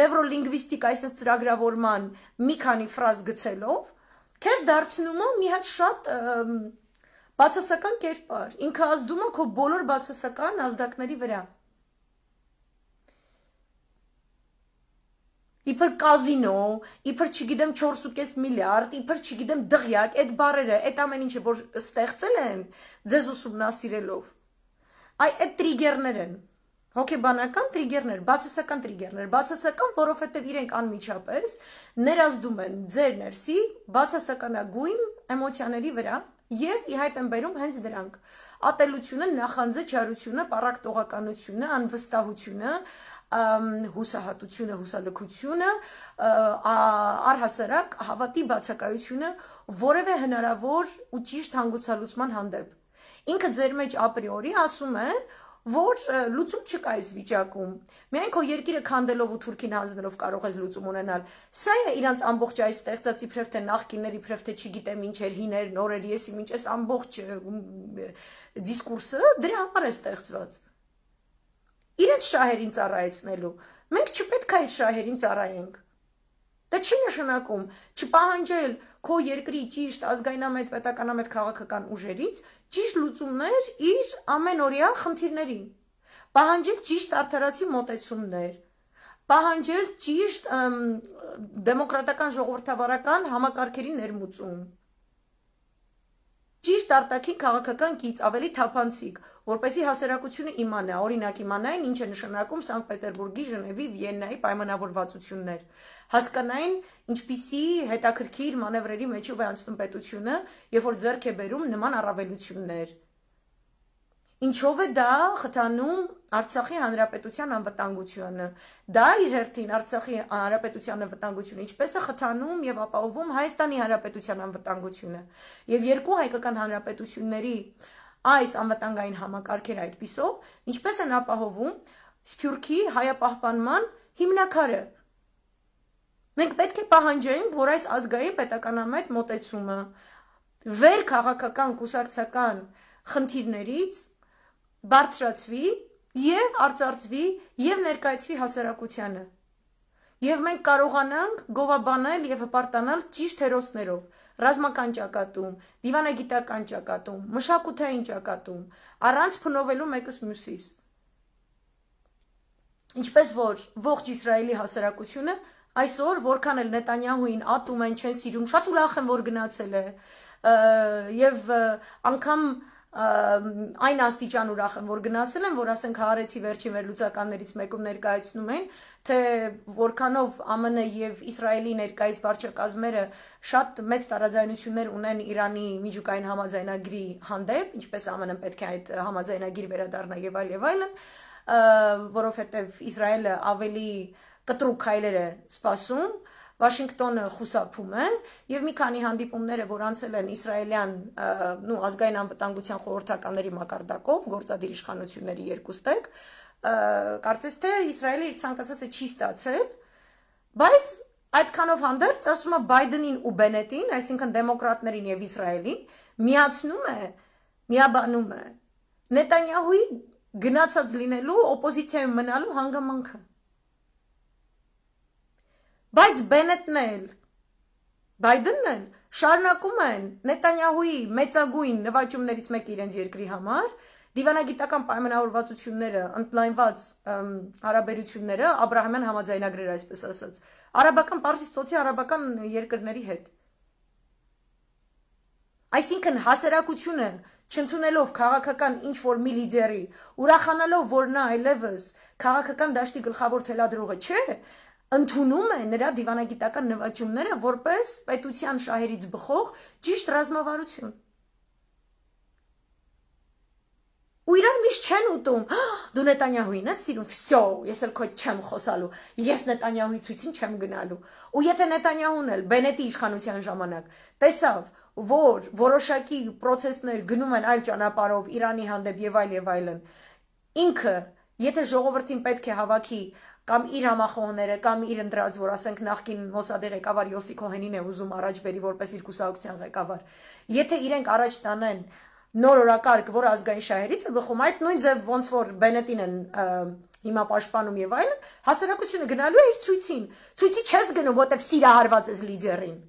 նևրոլինգվիստիկ այսպես ծրագրավորման մի քանի ֆրազ գցելով քեզ դարձնում է մի հատ շատ բացասական կերպար, ինքը ազդում է քո բոլոր բացասական ազդակների վրա։ Իբր կազինո, իբր չգիտեմ 4.5 միլիարդ, իբր չգիտեմ դղյակ, այդ բառերը, այդ ամեն ինչը որ ստեղծել են ձեզ ուսումնասիրելով։ Այդ տրիգերներ են, հոգեբանական տրիգերներ, բացասական, որովհետև իրենք անմիջապես ներազդում են ձեր ներսի բացասականագույն էմոցիաների վրա եւ ի հայտ են բերում հենց դրանք։ Ատելությունը, նախանձը, չարությունը, պառակտողականությունը, անվստահությունը, հուսահատությունը, հուսալքությունը, առհասարակ հավատի բացակայությունը որևէ հնարավոր ու ճիշտ հանգուցալուծման հանդեպ։ Ինքը ձեր մեջ ապրիորի ասում է, որ լուծում չկա այս վիճակում։ Միայն քո երկիրը քանդելով ու թուրքին հանձնելով կարող ես լուծում ունենալ։ Սա է իրանց ամբողջ այս ստեղծած իբրև թե նախկիններ, իբրև թե չգիտեմ ինչեր, հիներ, նորեր, եսի ինչ այս ամբողջ դիսկուրսը դրա համար է ստեղծված։ Իրենց շահերին ծառայեցնելու։ Մենք չպետք է այդ շահերին ծառայենք։ Դա չի նշանակում չպահանջել քո երկրի ճիշտ ազգայնամետ պետականամետ քաղաքական ուժերից ճիշտ լուծումներ իր ամենօրյա խնդիրներին, պահանջել ճիշտ արդարացի մոտեցումներ, պահանջել ճիշտ դեմոկրատական ժողովրդավարական համակարգերի ներմուծում, ճիշտ արտաքին քաղաքական գիծ, ավելի թափանցիկ, որպեսզի հասարակությունը իմանա, օրինակ իմանային ինչ է նշանակում Սանկտ Պետերբուրգի, Ժնևի, Վիեննայի պայմանավորվածություններ, հասկանային ինչպիսի հետաքրքիր մանևրերի մեջով է անցնում պետությունը, երբ որ ձեռք է բերում նման առավելություններ։ Ինչով է դա խթանում Արցախի հանրապետության անվտանգությունը, դա իր հերթին Արցախի հանրապետության անվտանգությունը, ինչպես է խթանում եւ ապահովում Հայաստանի հանրապետության անվտանգությունը, եւ երկու հայկական հանրապետությունների այս անվտանգային համակարգերը այդպիսով, ինչպես են ապահովում Սփյուռքի հայապահպանման հիմնակարը։ Մենք պետք է պահանջենք, որ այս ազգային պետականամետ մոտեցումը վեր քաղաքական կուսակցական խնդիրներից բարձրացվի եւ արծարծվի եւ ներկայացվի հասարակությանը։ Եվ մենք կարողանանք գովաբանել եւ հպարտանալ ճիշտ հերոսներով, ռազմական ճակատում, դիվանագիտական ճակատում, մշակութային ճակատում, առանց փնովելու մեկս մյուսից։ Ինչպես որ ողջ Իսրայելի հասարակությունը այսօր որքան էլ Նետանյահուին ատում են, չեն սիրում, շատ ուրախ են, որ գնացել է, եւ անգամ այն աստիճան ուրախ եմ, որ գնացել են, որ ասենք Հaaretz-ի վերջին վերլուծականներից մեկում ներկայացնում են, թե որքանով ԱՄՆ եւ Իսրայելի ներկայիս վարչակազմերը շատ մեծ տարաձայնություններ ունեն Իրանի միջուկային համաձայնագրի հանդեպ, ինչպես ԱՄՆ-ն պետք է այդ համաձայնագիր վերադառնա եւ այլն, որովհետեւ Իսրայելը ավելի կտրուկ քայլեր է սպասում, Վաշինգտոնը խուսափում է եւ մի քանի հանդիպումները, որ անցել են իսրայելյան ազգային անվտանգության խորհրդականների մակարդակով, գործադիր իշխանությունների երկուստեք, կարծես թե Իսրայելը իր ցանկացածը չի ստացել, բայց այդքանով հանդերձ ասում է Բայդենին ու Բենետին, այսինքն դեմոկրատներին եւ Իսրայելին, միացնում է, միաբանում է Նետանյահուի գնացած լինելու օպոզիցիայում մնալու հանգամանքը։ Բայց Բենետն էլ, Բայդենն էլ շարունակում են Նետանյահուի մեծագույն նվաճումներից մեկը իրենց երկրի համար, դիվանագիտական պայմանավորվածությունները, ընդլայնված հարաբերությունները, Աբրահամյան համաձայնագրերը, այսպես ասած, արաբական Պարսից ծոցի արաբական երկրների հետ։ Այսինքն հասարակությունը չընդունելով քաղաքական ինչ-որ մի լիդերի, ուրախանալով, որ նա այլևս քաղաքական դաշտի գլխավոր թելադրողը չէ, ընդունում է նրա դիվանագիտական նվաճումները որպես պետության շահերից բխող ճիշտ ռազմավարություն։ Ու իրար միշտ չեն ուտում, դու Նետանյահուին ես սիրում, վсё, ես էլ քո չեմ խոսալու, ես Նետանյահուի ցույցին չեմ գնալու։ Ու եթե Նետանյահուն էլ Բենետի իշխանության ժամանակ տեսավ, որ որոշակի process-ներ գնում են այլ ճանապարհով Իրանի հանդեպ եւ այլն, ինքը, եթե ժողովրդին պետք է հավաքի կամ իր համախոհները, կամ իր ընտրած, որ ասենք նախկին Մոսադի ղեկավար Յոսի Քոհենին է ուզում առաջ բերի որպես իր կուսակցության ղեկավար, եթե իրենք առաջ տանեն նոր օրակարգ, որ ազգային շահերից է բխում, այդ նույն ձև ոնց որ Բենետին են հիմա պաշտպանում եւ այլն, հասարակությունը գնալու է իր ցույցին։ Ցույցի չես գնում, որտեվ սիրահարված ես լիդերին։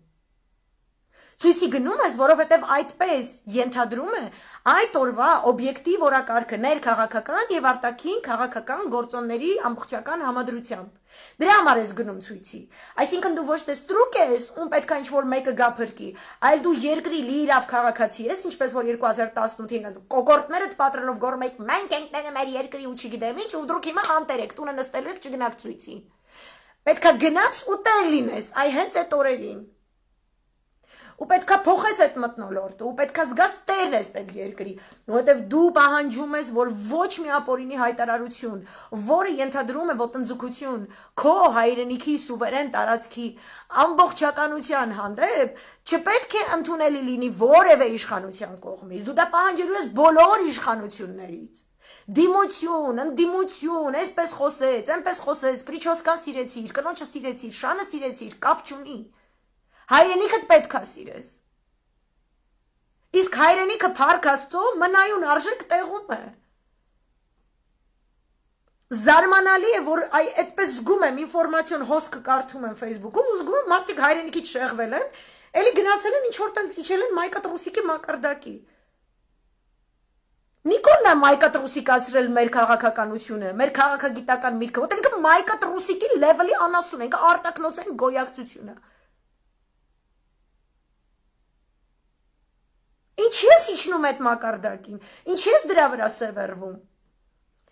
Ցույցի գնում ես, որովհետև այդպես ենթադրում է այդ օրվա օբյեկտիվ օրակարգը ներքաղաքական եւ արտաքին քաղաքական գործոնների ամբողջական համադրությամբ։ Դրա համար ես գնում ցույցի։ Այսինքն դու ոչ թե ստրուկ ես, ում պետք է ինչ-որ մեկը գա փրկի, այլ դու երկրի լիիրավ քաղաքացի ես, ինչպես որ 2018-ին կոկորտներդ պատրելով գոռում եք, մենք ենք ները մեր երկրի ու չգիտեմ ինչ, ու դուք հիմա անտեր եք, տունը նստելու եք, չգնաք ցույցի։ Պետք է գնաս ու տեր լինես, այ հենց այդ օրերին։ Ու պետքա փոխես այդ մթնոլորտը, ու պետքա զգաս տերն ես այդ երկրի, որովհետև դու պահանջում ես, որ ոչ մի ապօրինի հայտարարություն, որը ենթադրում է ոտնձգություն քո հայրենիքի սուվերեն տարածքի ամբողջականության հանդեպ, չպետք է ընդունելի լինի որևէ իշխանության կողմից։ Դու դա պահանջելու ես բոլոր իշխանություններից։ Դիմություն, ընդդիմություն, այսպես խոսեց, այնպես խոսեց, Պրիչոսկան սիրեցիր, կնոջը սիրեցիր, շանը սիրեցիր, կապ չունի։ Հայրենիքդ պետք է սիրես։ Իսկ հայրենիքը Փառք Աստծո մնայուն արժեք տեղում է։ Զարմանալի է, որ այդպես զգում եմ ինֆորմացիոն հոսքը կարդում եմ Facebook-ում ու զգում եմ մարդիկ հայրենիքից շեղվել են, էլի գնացել են ինչ-որ տենց իջել են Մայկա Տրուսիկի մակարդակի։ Նիկոլն է Մայկա Տրուսիկացրել մեր քաղաքականությունը, մեր քաղաքագիտական միտքը, որտեղ ինքը Մայկա Տրուսիկի լեվելի անասուն է, ինքը արտակնոցային գոյակցությունը։ Ինչի ես իջնում այդ մակարդակին, ինչի ես դրա վրա սևեռվում։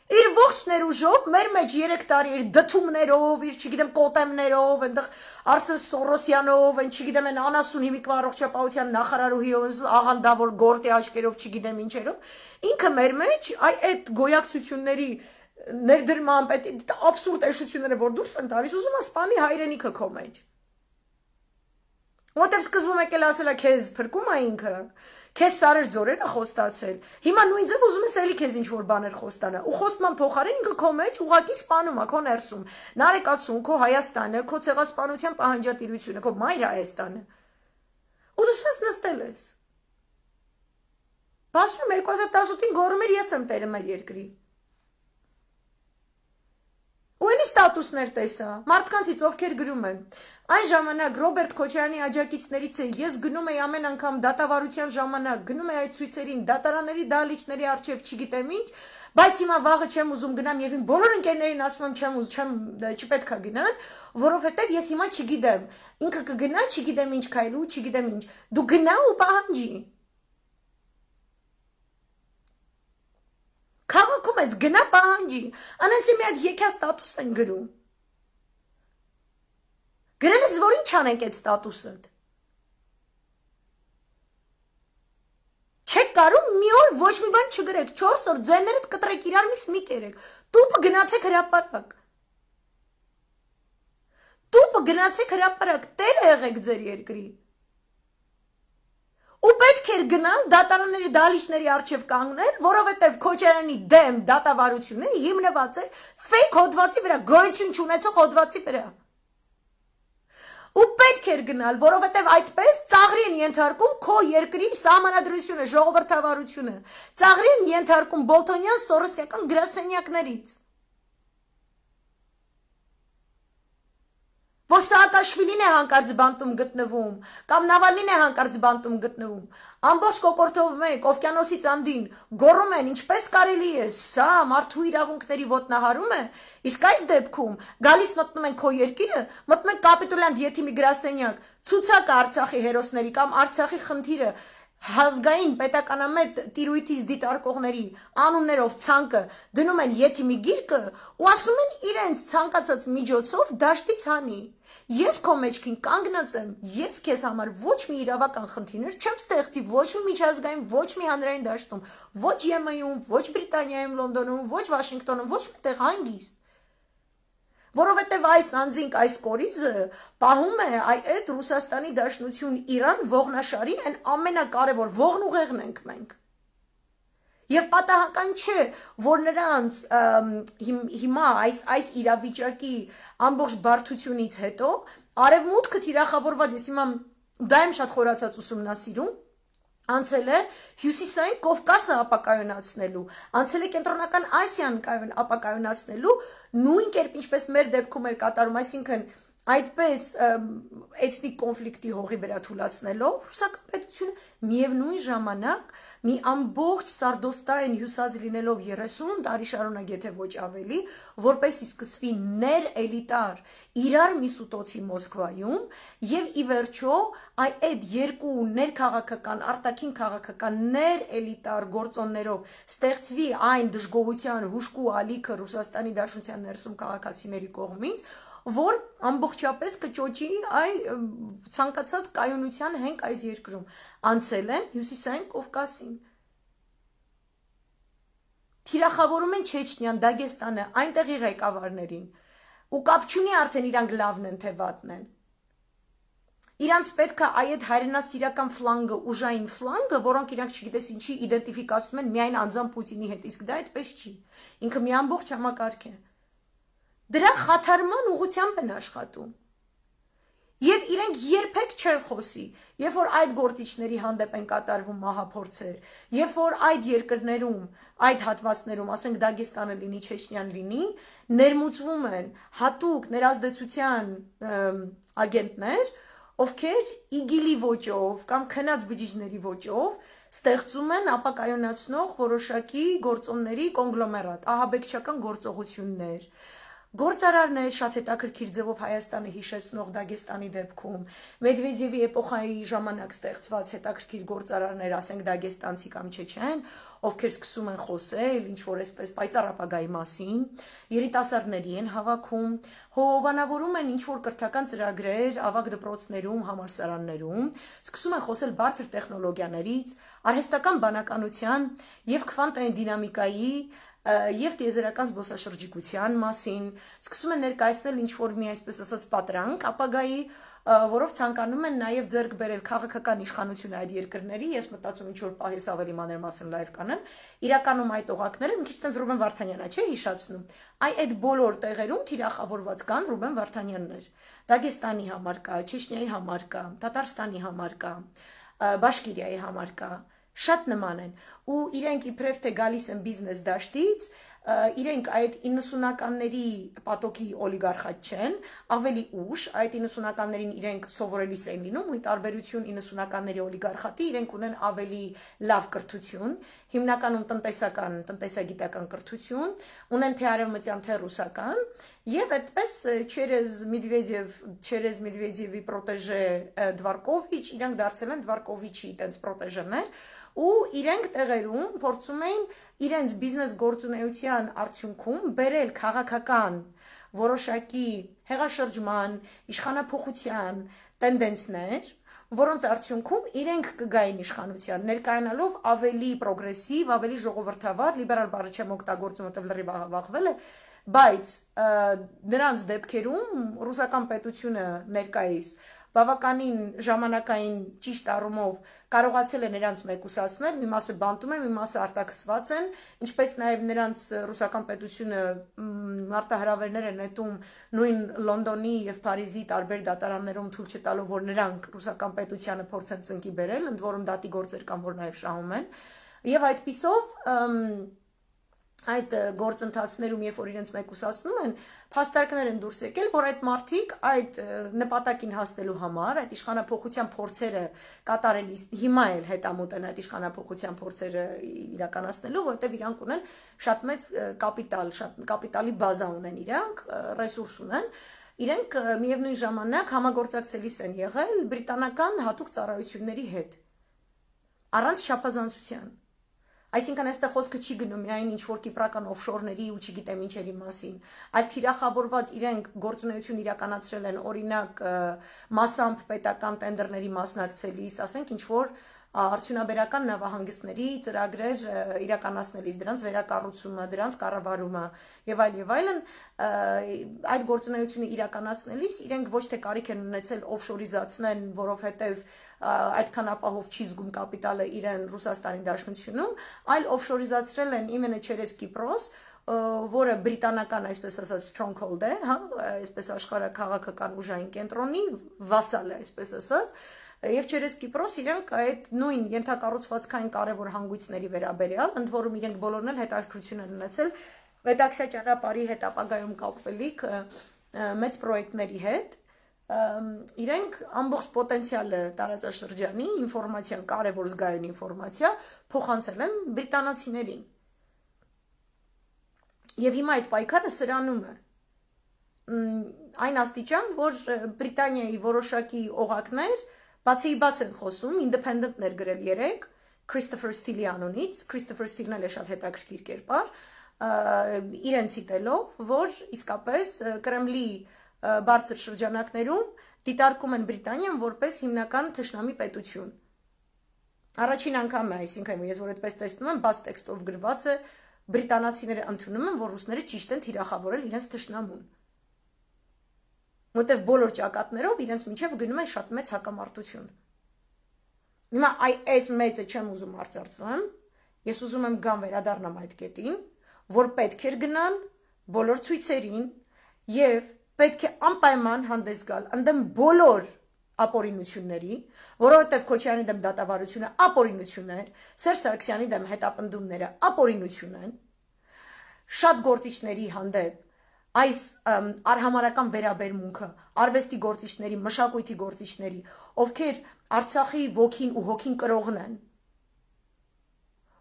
Իր ողջ ներուժով մեր մեջ 3 տարի իր դդումներով, իր չգիտեմ կոտեմներով, այնտեղ Արսեն Սորոսյանով, այն չգիտեմ այն անասուն հիմիկվա առողջապահության նախարարուհիով, աղանդավոր գորտի աչքերով, չգիտեմ ինչերով, ինքը մեր մեջ այդ գոյակցությունների ներդրման պետք աբսուրդ էշությունները որ դուրս են տալիս, ուզում եմ սպանի հայրենիքը քո մեջ։ Որտեվ սկզբում եկել ասելա քեզ փրկում է ինքը, քեզ սարեր ձորերը խոստացել, հիմա նույն ձև ուզում ես էլի քեզ ինչ-որ բաներ խոստանա, ու խոստման փոխարեն ինքը քո մեջ ուղակի սպանում է քո ներսում, Նարեկացուն, քո Հայաստանը, քո ցեղասպանության պահանջատիրությունը, քո մայր Հայաստանը, ու դու սենց նստել ես։ Բասում 2018-ին գոռում էր ես եմ տերը մեր երկրի։ Ու էլի ստատուսներ տեսա, մարդկանցից ովքեր գրում են, այն ժամանակ Ռոբերտ Քոչարյանի աջակիցներից է, ես գնում էի ամեն անգամ դատավարության ժամանակ, գնում էի այդ ցույցերին, դատարանների դահլիճների առջև չգիտեմ ինչ, բայց հիմա վաղը չեմ ուզում գնամ եւ իմ բոլոր ընկերներին ասում եմ չպետք է գնան, որովհետեւ ես հիմա չգիտեմ, ինքը կգնա, չգիտեմ ինչ քայլու, չգիտեմ ինչ, դու գնա ու պահանջի։ Քաղաքում ես գնա պահանջի, անանցի մի հատ եկյա ստատուս են գրում։ Գրել ես, որ ինչ անենք այդ ստատուսըդ։ Չեք կարում մի օր ոչ մի բան չգրեք, 4 օր ձայներդ կտրեք իրար մի սմիկ երեք, տուպը գնացեք հրապարակ։ Տուպը գնացեք հրապարակ, տերը եղեք ձեր երկրի։ Ու պետք էր գնալ դատարանների դահլիճների առջև կանգնել, որովհետև Քոչարյանի դեմ դատավարությունները հիմնված էր ֆեյք հոդվածի վրա, գոյություն չունեցող հոդվածի վրա։ Ու պետք էր գնալ, որովհետև այդպես ծաղրի են ենթարկում քո երկրի սահմանադրությունը, ժողովրդավարությունը, ծաղրի են ենթարկում Բոլթոնյան Սորոսյական գրասենյակներից։ Որ Սաակաշվիլին է հանկարծ բանտում գտնվում, կամ Նավալնին է հանկարծ բանտում գտնվում, ամբողջ կոկորտով մեկ, օվկիանոսից անդին, գոռում են, ինչպես կարելի է, սա մարդու իրավունքների ոտնահարում է, իսկ այս դեպքում գալիս մտնում են քո երկիրը, մտնում են Կապիտոլյան Եթիմի գրասենյակ, ցուցակը Արցախի հերոսների կամ Արցախի խնդիրը, Հազգային պետականամետ տիրույթից դիտարկողների անուններով ցանկը դնում են Եթիմի գիրկը ու ասում են իրենց ցանկացած միջոցով դաշտից հանի։ Ես քո մեջքին կանգնած եմ, ես քեզ համար ոչ մի իրավական խնդիրներ չեմ ստեղծի, ոչ մի միջազգային, ոչ մի հանրային դաշտում, ոչ ԵՄ-ում, ոչ Բրիտանիայում, Լոնդոնում, ոչ Վաշինգտոնում, ոչ միտեղ հանգիստ։ Որովհետև այս անձինք այս կորիզը պահում է այդ Ռուսաստանի Դաշնություն Իրան ողնաշարին են ամենակարևոր ողնուղեղն ենք մենք։ Եվ պատահական չէ, որ նրանց հիմա այս իրավիճակի ամբողջ բարդությունից հետո արևմուտքը թիրախավորված, ես հիմա դա եմ շատ խորացած ուսումնասիրում, անցել է հյուսիսային Կովկասը ապակայունացնելու, անցել է կենտրոնական Ասիան ապակայունացնելու, նույն կերպ ինչպես մեր դեպքում էր կատարում, այսինքն այդպես էթնիկ կոնֆլիկտի հողի վրա թուլացնելով, ռուսական պետությունը միևնույն ժամանակ մի ամբողջ սարդոստային հյուսած լինելով 30 տարի շարունակ, եթե ոչ ավելի, որպեսզի սկսվի ներ-էլիտար իրար միսուտոցի Մոսկվայում եւ ի վերջո այդ երկու ներքաղաքական, արտաքին քաղաքական ներ-էլիտար գործոններով ստեղծվի այն դժգոհության հուժկու ալիքը Ռուսաստանի Դաշնության ներսում քաղաքացիների կողմից, որ ամբողջապես կճոճի ցանկացած կայունության հենք այս երկրում անցել են հյուսիսային Կովկասին։ Թիրախավորում են Չեչնիան, Դագեստանը, այնտեղի ղեկավարներին, ու կապ չունի արդեն իրանք լավն են թե վատն են։ Իրանց պետք է այդ հայրենասիրական ֆլանգը, ուժային ֆլանգը, որոնք իրանք չգիտես ինչի իդենտիֆիկացնում են միայն անձամբ Պուտինի հետ, իսկ դա այդպես չի։ Ինքը մի ամբողջ համակարգ է։ Դրա խաթարման ուղղությամբ են աշխատում։ Եվ իրենք երբեք չեն խոսի, երբ որ այդ գործիչների հանդեպ են կատարվում մահափորձեր, երբ որ այդ երկրներում, այդ հատվածներում, ասենք Դագեստանը լինի, Չեչնյան լինի, ներմուծվում են հատուկ ներազդեցության ագենտներ, ովքեր իգիլի ոճով կամ քնած բջիջների ոճով ստեղծում են ապակայունացնող որոշակի գործոնների կոնգլոմերատ, ահաբեկչական գործողություններ, գործարարներ շատ հետաքրքիր ձևով Հայաստանը հիշեցնող Դագեստանի դեպքում, Մեդվեդևի էպոխայի ժամանակ ստեղծված հետաքրքիր գործարարներ, ասենք դագեստանցի կամ չեչեն, ովքեր սկսում են խոսել, ինչ որ այսպես պայծառ ապագայի մասին, երիտասարդների են հավաքում, հովանավորում են ինչ որ կրթական ծրագրեր ավագ դպրոցներում, համալսարաններում, սկսում են խոսել բարձր տեխնոլոգիաներից, արհեստական բանականության եւ քվանտային դինամիկայի եւ տիեզերական զբոսաշրջիկության մասին, սկսում են ներկայացնել ինչ որ մի այսպես ասած պատրանք ապագայի, որով ցանկանում են նաեւ ձեռք բերել քաղաքական իշխանությունը այդ երկրների, ես մտածում ինչ որ պահես ավելի մանրամասն լայվ կանեմ, իրականում այդ օղակները մի քիչ տենց Ռուբեն Վարդանյանը չէ հիշացնում, այդ բոլոր տեղերում թիրախավորված կան Ռուբեն Վարդանյաններ, Դագեստանի համար կա, Չեչնիայի համար կա, Տատարստանի համար կա, Բաշկիրիայի համար կա, շատ նման են ու իրենք իբրև թե գալիս են բիզնես դաշտից, իրենք այդ 90-ականների պատոկի օլիգարխատ չեն, ավելի ուշ այդ 90-ականներին իրենք սովորելիս են լինում, ու ի տարբերություն 90-ականների օլիգարխատի իրենք ունեն ավելի լավ կրթություն, հիմնականում տնտեսագիտական կրթություն, ունեն թե արևմտյան թե ռուսական, եւ այդպես через Մեդվեդևի պրոտեժե Դվարկովիչ, իրենք դարձել են Դվարկովիչի տենց պրոտեժեներ, ու իրենք տեղերում փորձում էին իրենց բիզնես գործունեության արդյունքում բերել քաղաքական որոշակի հեղաշրջման, իշխանափոխության տենդենսներ, որոնց արդյունքում իրենք կգային իշխանության, ներկայանալով ավելի պրոգրեսիվ, ավելի ժողովրդավար, լիբերալ բառը չեմ օգտագործում, որտեղ լրիվ վախվել է, բայց նրանց դեպքերում ռուսական պետությունը ներկայիս բավականին ժամանակային ճիշտ առումով կարողացել է նրանց մեկուսացնել, մի մասը բանտում են, մի մասը արտաքսված են, ինչպես նաև նրանց ռուսական պետությունը մարտահրավերներ է նետում նույն Լոնդոնի եւ Փարիզի տարբեր դատարաններում թույլ չտալով, որ նրանք ռուսական պետությանը փորձեն ծնկի բերել, ընդ որում դատի գործեր կան, որ նաև շահում են, եւ այդպիսով այդ գործընթացներում, երբ որ իրենց մեկուսացնում են, փաստարկներ են դուրս եկել, որ այդ մարդիկ այդ նպատակին հասնելու համար, այդ իշխանափոխության փորձերը կատարելիս հիմա էլ հետամուտ են այդ իշխանափոխության փորձերը իրականացնելու, որտեղ իրանք ունեն շատ մեծ կապիտալ, շատ կապիտալի բազա ունեն իրանք, ռեսուրս ունեն, իրենք միևնույն ժամանակ համագործակցելիս են եղել բրիտանական հատուկ ծառայությունների հետ, առանց չափազանցության։ Այսինքն այստեղ խոսքը չի գնում միայն ինչ-որ կիպրական օֆշորների ու չգիտեմ ինչերի մասին, այլ թիրախավորված իրենք գործունեություն իրականացրել են, օրինակ մասամբ պետական տենդերների մասնակցելիս, ասենք ինչ-որ արդյունաբերական նավահանգիստների ծրագրեր իրականացնելիս, դրանց վերակառուցումը, դրանց կառավարումը եւ այլն, այդ գործունեությունը իրականացնելիս իրենք ոչ թե կարիք են ունեցել օֆշորիզացնեն, որովհետեւ այդքան ապահով չի զգում կապիտալը իրեն Ռուսաստանի Դաշնությունում, այլ օֆշորիզացրել են իմենը через Կիպրոս, որը բրիտանական, այսպես ասած, stronghold է, հա, այսպես աշխարհաքաղաքական ուժային կենտրոնի վասալ է, այսպես ասած, եւ через Կիպրոս իրենք այդ նույն ենթակառուցվածքային կարևոր հանգույցների վերաբերյալ, ընդ որում իրենք բոլորն էլ հետաքրքրություն են ունեցել Պետաքսիա ճանապարհի հետ ապագայում կապվելիք մեծ պրոյեկտների հետ, իրենք ամբողջ պոտենցիալը տարածաշրջանի ինֆորմացիան, կարևոր զգայուն ինֆորմացիա փոխանցել են բրիտանացիներին։ Եվ հիմա այդ պայքարը սրանում է այն աստիճան, որ Բրիտանիայի որոշակի օղակներ բացի են խոսում, independent-ներ գրել 3, Christopher Steele-ի անունից, Christopher Steele-ն էլ է շատ հետաքրքիր կերպար, իրենց հիտելով, որ իսկապես Կրեմլի բարձր շրջանակներում դիտարկում են Բրիտանիան որպես հիմնական թշնամի պետություն։ Առաջին անգամ է, այսինքն ես որ այդպես տեսնում եմ, բաց տեքստով գրված է, բրիտանացիները ընդունում են, որ ռուսները ճիշտ են թիրախավորել իրենց թշնամուն։ Որտեվ բոլոր ճակատներով իրենց միջև գնում է շատ մեծ հակամարտություն։ Հիմա այս մեծը չեմ ուզում արծարծվեմ, ես ուզում եմ գամ վերադառնամ այդ կետին, որ պետք էր գնալ բոլոր ցույցերին եւ պետք է անպայման հանդես գալ ընդդեմ բոլոր ապօրինությունների, որովհետև Քոչարյանի դեմ դատավարությունը ապօրինություն է, Սերժ Սարգսյանի դեմ հետապնդումները ապօրինություն են, շատ գործիչների հանդեպ այս արհամարական վերաբերմունքը արվեստի գործիչների, մշակույթի գործիչների, ովքեր Արցախի ոգին ու հոգին կրողն են,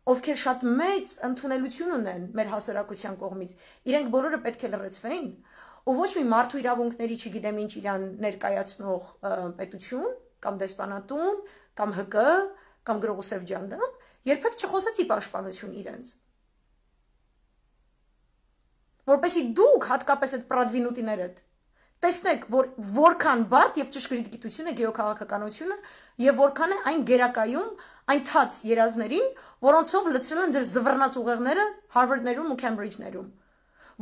ովքեր շատ մեծ ընդունելություն ունեն մեր հասարակության կողմից, իրենք բոլորը պետք է լրացվեին, ու ոչ մի մարդու իրավունքների, չգիտեմ ինչ իրան ներկայացնող պետություն, կամ դեսպանատուն, կամ ՀԿ, կամ Գրողոսեֆ Ջանդամ, երբեք չխոսեցի պաշտպանություն իրենց։ Որպեսզի դուք հատկապես այդ պրադվինուտիներդ տեսնեք, որ որքան բարդ եւ ճշգրիտ գիտությունը, գեոքաղաքականությունը եւ որքան է այն գերակայում այն թաց երազներին, որոնցով լցրել են ձեր զվռնած ուղեղները Հարվարդներում ու Քեմբրիջներում,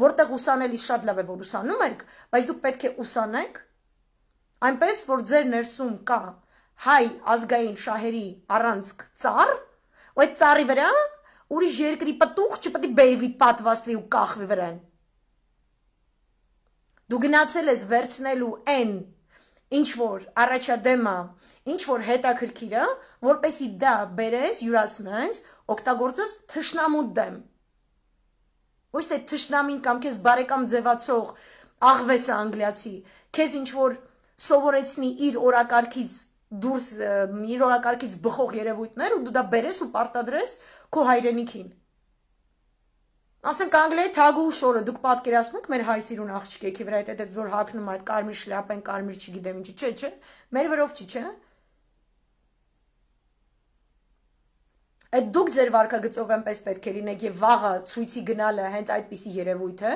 որտեղ ուսանելիս շատ լավ է, որ ուսանում եք, բայց դուք պետք է ուսանեք այնպես, որ ձեր ներսում կա հայ ազգային շահերի առանցք ծառ, ու այդ ծառի վրա ուրիշ երկրի պտուղ չպետք է բերվի, պատվաստվի ու կախվի վրան։ Դու գնացել ես վերցնելու այն ինչ որ առաջադեմա, ինչ որ հետաքրքիր է, որպեսզի դա բերես, յուրացնես, օգտագործես թշնամու դեմ։ Ոչ թե թշնամին կամ քեզ բարեկամ ձևացող աղվեսը անգլիացի, քեզ ինչ որ սովորեցնի իր օրակարգից դուրս, իր օրակարգից բխող երևույթներ ու դու դա բերես ու պարտադրես քո հայրենիքին։ Ասենք Անգլիայի թագու շորը դուք պատկերացնում եք մեր հայ սիրուն աղջիկեքի վրա այդ որ հագնում այդ կարմիր շլյապեն, կարմիր չգիտեմ ինչի, չէ, մեր վրով չի, չէ։ Այդ դուք ձեր վարքագծով այնպես պետք է լինեք եւ վաղը ցույցի գնալը հենց այդպիսի երևույթ է,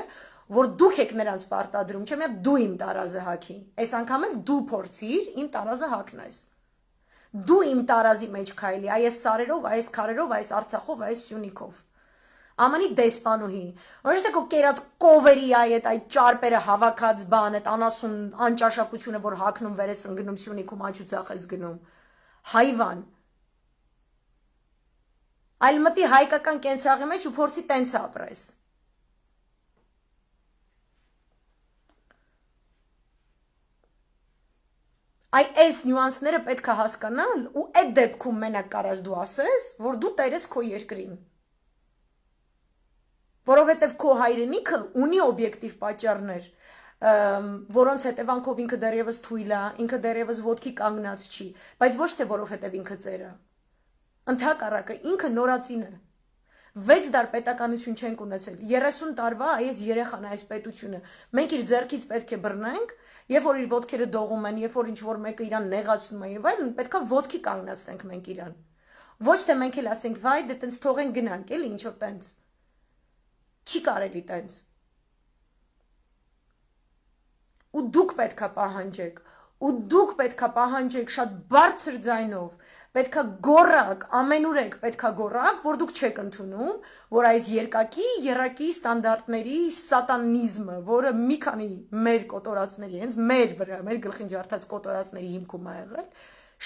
որ դուք եք նրանց պարտադրում, չէ՞ միա դու իմ տարազը հագի։ Այս անգամ էլ դու փորձիր իմ տարազը հագնես։ Դու իմ տարազի մեջ քայլի, այս սարերով, այս քարերով, այս Արցախով, այս Սյունիքով։ Ամանի դեսպանուհի, ոչ թե քո կերած կովերի այդ ճարպերը հավաքած բան, այդ անասուն անճաշակությունը, որ հագնում վեր ես ընկնում Սյունիքում աչուծախ ես գնում, հայվան, այլ մտի հայկական կենցաղի մեջ ու փորձի տենց ապրես։ Այս նյուանսները պետք է հասկանալ ու այդ դեպքում մենակ կարաս դու ասես, որ դու տեր ես քո երկրին։ Որովհետև քո հայրենիքը ունի օբյեկտիվ պատճառներ, որոնց հետևանքով ինքը դեռևս թույլ է, ինքը դեռևս ոտքի կանգնած չի, բայց ոչ թե որովհետև ինքը ծեր է։ Ընդհակառակը ինքը նորածին է։ 6 դար պետականություն չենք ունեցել, 30 տարվա այս երեխան այս պետությունը, մենք իր ձեռքից պետք է բռնենք, երբ որ իր ոտքերը դողում են, երբ որ ինչ-որ մեկը իրան նեղացնում է եւ այլն, պետքա ոտքի կանգնացնենք մենք իրան։ Ոչ թե մենք էլ ասենք, վայ, դե տենց թողենք գնանք, էլի ինչով տենց։ Չի կարելի տենց։ Ու դուք պետքա պահանջեք, ու դուք պետքա պահանջեք շատ բարձր ձայնով, պետքա գոռակ, ամենուրեք պետքա գոռակ, որ դուք չեք ընդունում, որ այս երակի ստանդարտների սատանիզմը, որը մի քանի մեր կոտորածների, հենց մեր վրա, մեր գլխին ջարդած կոտորածների հիմքում է եղել,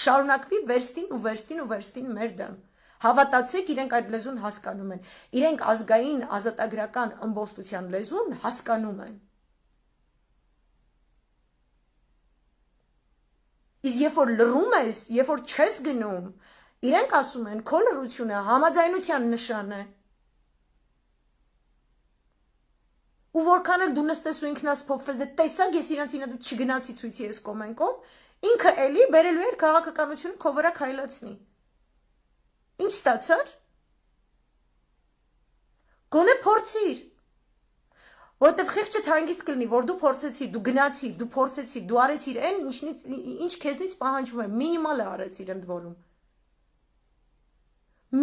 շարունակվի վերստին ու վերստին ու վերստին մեր դեմ։ Հավատացեք, իրենք այդ լեզուն հասկանում են, իրենք ազգային ազատագրական ըմբոստության լեզուն հասկանում են։ Իսկ երբ որ լռում ես, երբ որ չես գնում, իրենք ասում են, քո լռությունը համաձայնության նշան է։ Ու որքան էլ դու նստես ու ինքնասփոփվես, դե տեսակ ես իրանց ինա դու չգնացի ցույցի ես կոմենկոմ, ինքը էլի բերելու էր քաղաքականությունը քո վրա քայլացնի։ Ինչ ստացար։ Գոնե փորձիր։ Որտեվ խիղճդ հանգիստ կլինի, որ դու փորձեցիր, դու գնացիր, դու փորձեցիր, դու արեցիր այն, ինչ քեզնից պահանջվում է, մինիմալը արեցիր ընդ որում։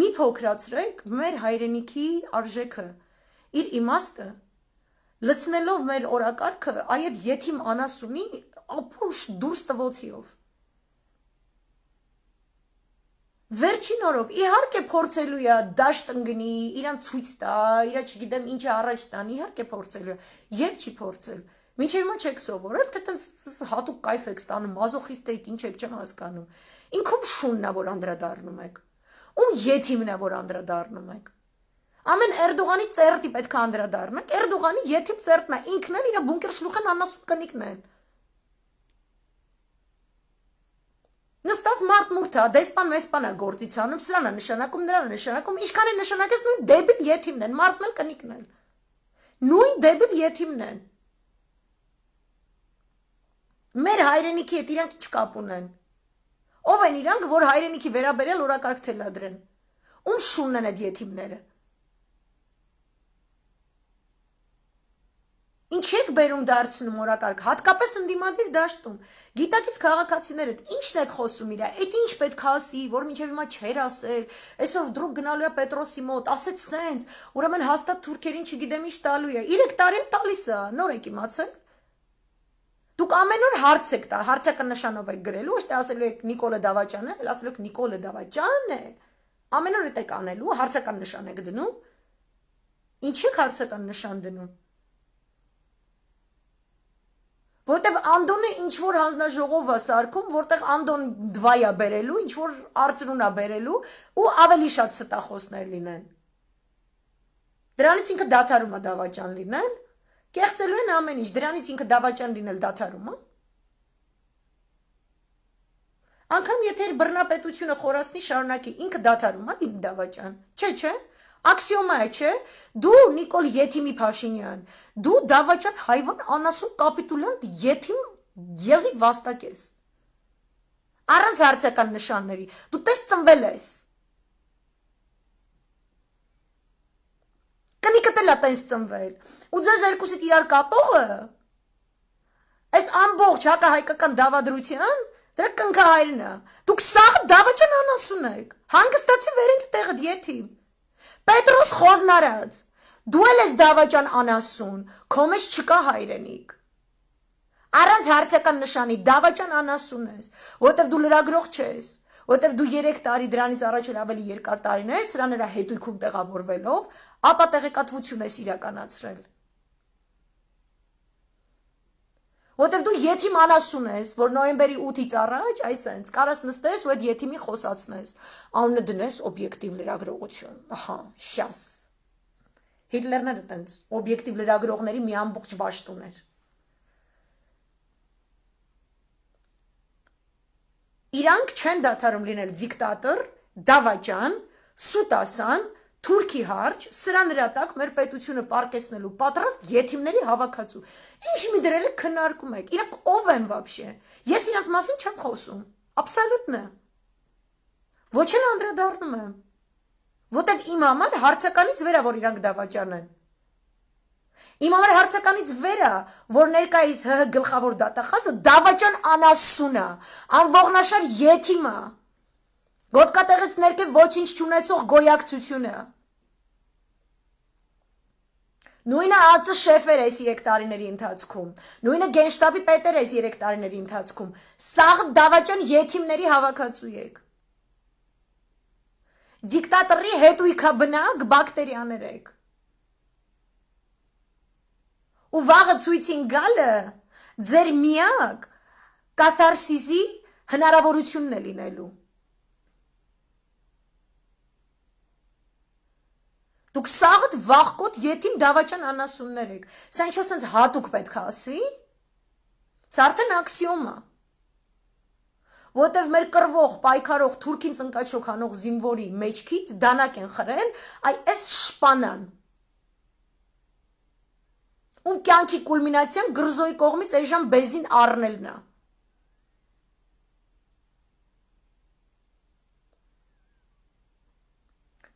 Մի փոքրացրեք մեր հայրենիքի արժեքը, իր իմաստը, լցնելով մեր օրակարգը այդ եթիմ անասունի ապուշ դուրս տվոցիով։ Վերջին օրով իհարկե փորձելու է դաշտ ընկնի, իրան ցույց տա, իրա չգիտեմ ինչը առաջ տան, իհարկե փորձելու է, երբ չի փորձել։ Մինչև հիմա չեք սովորել, թե տենց հատուկ կայֆ եք ստանում, մազոխիստ եք, ինչ եք, չեմ հասկանում։ Ինքում շունն է, որ անդրադառնում եք։ Ում եթիմն է, որ անդրադառնում եք։ Ամեն Էրդողանի ծերտի պետք է անդրադառնանք, Էրդողանի եթիմ ծերտն է, ինքն էլ իր բունկեր շլուխեն անասուն կնիկն են։ Նստած մարդ մուրթա, դեսպան մեսպան է գործից անում, սրան է նշանակում, նրան է նշանակում, ինչքան է նշանակես նույն դեբիլ եթիմն են, մարդն էլ կնիկն են։ Նույն դեբիլ եթիմն են։ Մեր հայրենիքի հետ իրանք ինչ կապ ունեն։ Ով են իրանք, որ հայրենիքի վերաբերյալ օրակարգ թելադրեն։ Ում շունն են այդ եթիմները։ Ինչ եք բերում դարձնում օրակարգ, հատկապես ընդդիմադիր դաշտում, գիտակից քաղաքացիները, ինչն եք խոսում իրա, այդ ինչ պետք է ասի, որ մինչև հիմա չեր ասել, այսօր դրուկ գնալու է Պետրոսի մոտ, ասեց սենց, ուրեմն հաստատ թուրքերին չգիտեմ ինչ տալու է, 3 տարի տալիս է, նոր եք իմացել։ Դուք ամեն օր հարց եք տա, հարցական նշանով եք գրելու, ոչ թե ասելու եք Նիկոլը Դավաճանն է, այլ ասելու եք Նիկոլը Դավաճանն է, ամեն օր եք անելու, հարցական նշան եք դնում, ինչ եք հարցական նշան դնում։ Որտեվ Անդոնը ինչ-որ հանձնաժողով է սարքում, որտեղ Անդոն դվայ է բերելու, ինչ-որ արծրուն է բերելու ու ավելի շատ ստախոսներ լինեն։ Դրանից ինքը դադարում է Դավաճան լինել, կեղծելու են ամեն ինչ, դրանից ինքը Դավաճան լինել դադարում է։ Անկամ եթե բռնապետությունը խորացնի շարունակի, ինքը դադարում է լինի Դավաճան, չէ։ Աքսիոմա է, չէ, դու Նիկոլ Եթիմի Փաշինյան, դու Դավաճան հայվան անասուն կապիտուլյանտ եթիմ եզի վաստակ ես, առանց հարցական նշանների, դու տես ծնվել ես, կնիկդ էլ է տես ծնվել, ու ձեզ երկուսիդ իրար կապողը, այս ամբողջ հակահայկական դավադրության, դրա կնքահայրն է, դուք սաղ Դավաճան անասուն եք, հանգստացի վերենք տեղդ եթիմ, Պետրոս խոզնարած, դու էլ ես Դավաճան անասուն, քո մեջ չկա հայրենիք, առանց հարցական նշանի Դավաճան անասուն ես, որտև դու լրագրող չես, որտև դու 3 տարի դրանից առաջ էլ ավելի երկար տարիներ, սրա նրա հետույքում տեղավորվելով, ապա տեղեկատվություն ես իրականացրել, որտև դու եթիմ անասուն ես, որ նոյեմբերի 8-ից առաջ, այսենց, կարաս նստես ու այդ եթիմի խոսացնես, անունը դնես օբյեկտիվ լրագրողություն, ահա, շաս, Հիտլերները տենց, օբյեկտիվ լրագրողների մի ամբողջ բաշտուն էր, իրանք չեն դադարում լինել դիկտատոր, Դավաճան, Սուտասան, Թուրքի հարջ, սրա նրա տակ մեր պետությունը պարկեսնելու պատրաստ եթիմների հավաքածու, ինչ մի դրել եք քննարկում եք, իրանք ով են վաբշե, ես իրանց մասին չեմ խոսում, աբսոլյուտնը, ոչ էլ անդրադառնում եմ, որտև իմ համար հարցականից վեր է, որ իրանք Դավաճան են, իմ համար հարցականից վեր է, որ ներկայիս ՀՀ գլխավոր դատախազը Դավաճան անասուն է, անողնաշար եթիմ է, Գոտկատեղից ներքև ոչինչ չունեցող գոյակցությունը։ Նույնը ԱԾ շեֆեր ես 3 տարիների ընթացքում, նույնը գենշտաբի պետեր ես 3 տարիների ընթացքում, սաղ Դավաճան եթիմների հավաքածու եք։ Դիկտատորի հետույքաբնակ բակտերիաներ եք։ Ու վաղը ցույցին գալը ձեր միակ կաթարսիսի հնարավորությունն է լինելու։ Դուք սաղդ վաղկոտ եթիմ Դավաճան անասուններ եք, սա ինչ-որ սենց հատուկ պետք է ասի, սա արդեն աքսիոմ է, որտև մեր կռվող, պայքարող, թուրքին ծնկաչոք անող զինվորի մեջքից դանակ են խրել, այ այս շպանան, ում կյանքի կուլմինացիան գրզոյի կողմից այժմ բեզին առնելն է։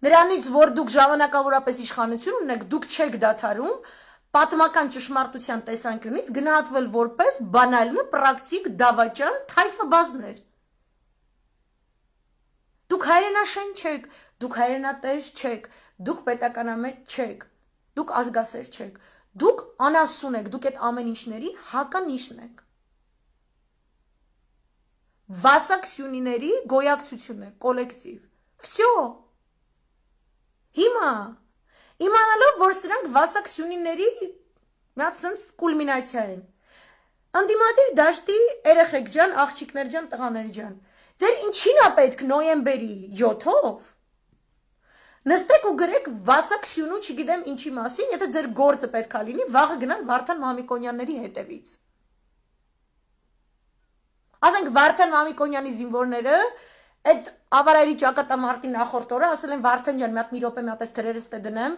Նրանից, որ դուք ժամանակավորապես իշխանություն ունեք, դուք չեք դադարում պատմական ճշմարտության տեսանկյունից գնահատվել որպես բանալնը պրակտիկ Դավաճան թայֆաբազներ։ Դուք հայրենաշեն չեք, դուք հայրենատեր չեք, դուք պետականամետ չեք, դուք ազգասեր չեք, դուք անասուն եք, դուք այդ ամեն ինչների հականիշն եք։ Վասակ Սյունիների գոյակցություն է, կոլեկտիվ։ Վսյո։ Հիմա, իմանալով, որ սրանք վասակ Սյունիների միած սենց կուլմինացիա են։ Ընդդիմադիր դաշտի երեխեք ջան, աղջիկներ ջան, տղաներ ջան, ձեր ինչին է պետք նոյեմբերի 7-ով Նստեք ու գրեք Վասակ Սյունու չգիտեմ ինչի մասին, եթե ձեր գործը պետքա լինի, վաղը գնալ Վարդան Մամիկոնյանների հետևից։ Ասենք Վարդան Մամիկոնյանի զինվորները այդ ավարայրի ճակատամարտի նախորդ օրը ասել են Վարդան ջան, մի հատ մի րոպե մի հատ էս թրերս տե դնեմ,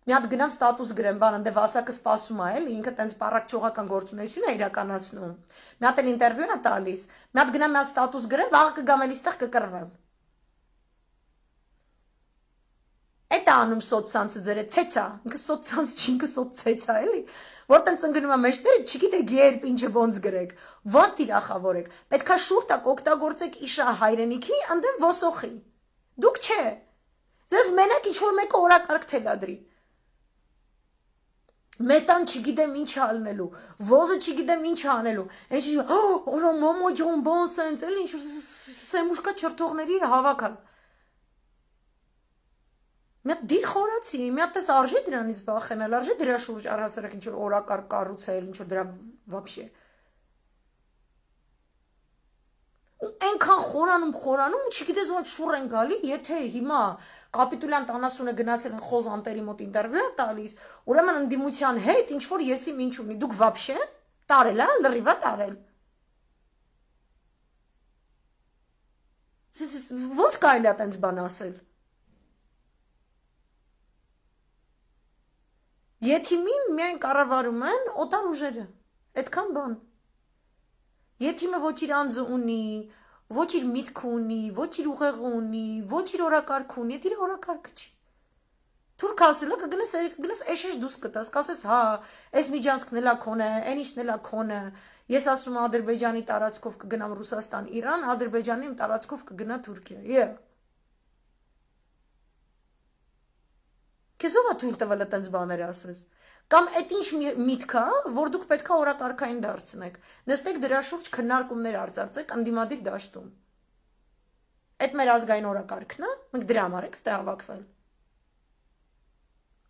մի հատ գնամ ստատուս գրեմ, բան, ընդ Վասակը սպասում է, էլի, ինքը տենց պարակչողական գործունեություն է իրականացնում։ Մի հատ էլ ինտերվյու է տալիս, մի հատ գնամ մի հատ ստատուս գրեմ, վաղը կգամ էլ իստեղ կկռվեմ։ Այդ անում սոցցանցը ձերը ցեցա, ինքը սոցցանց չի, ինքը սոցցեցա, էլի, որտեղ ծնգնում է մեջները, չգիտեք երբ ինչը ոնց գրեք, ոնց տիրախավորեք, պետքա շուրտակ օգտագործեք իշա հայրենիքի, ընդեմ ոսոխի։ Դուք չէ։ Ձեզ մենակ ինչ-որ մեկը օրակարգ թելադրի։ Մետան չգիտեմ ինչ անելու, ոզը չգիտեմ ինչ անելու, այնչ օրա մամա ջան բան սենց, էլի ինչ սեմուշկա չրթողների հավաքը։ Մի հատ դիր խորացի, մի հատ տես արժի դրանից վախենալ, արժի դրա շուրջ առհասարակ ինչ-որ օրակարգ կառուցել, ինչ-որ դրա վաբշե։ Այնքան խորանում, չգիտես ոնց շուռ են գալի, եթե հիմա կապիտուլյանտ անասունը գնացել են խոզ անտերի մոտ ինտերվյու է տալիս, ուրեմն ընդդիմության հետ ինչ-որ եսիմ ինչ ունի, դուք վաբշե տարել, լրիվ է տարել։ Ոնց կարելի է տենց բան ասել։ Եթիմին միայն կառավարում են օտար ուժերը, այդքան բան։ Եթիմը ոչ իր անձը ունի, ոչ իր միտքը ունի, ոչ իր ուղեղը ունի, ոչ իր օրակարգը ունի, իր օրակարգը չի։ Թուրք ասելը կգնաս էշեշ դուս կտաս, կասես հա, այս միջանցքն էլա քոնը, այն ինչն էլա քոնը, ես ասում եմ Ադրբեջանի տարածքով կգնամ Ռուսաստան, Իրան, Ադրբեջանի տարածքով կգնա Թուրքիա։ Քեզ ով է թույլ տվել այդպես բաներ ասես։ Կամ այդ ինչ միտք է, որ դուք պետքա օրակարգային դարձնեք։ Նստեք դրա շուրջ քննարկումներ արծարծեք անդիմադիր դաշտում։ Այդ մեր ազգային օրակարգն է, մենք դրա համար ենք ստե հավաքվել։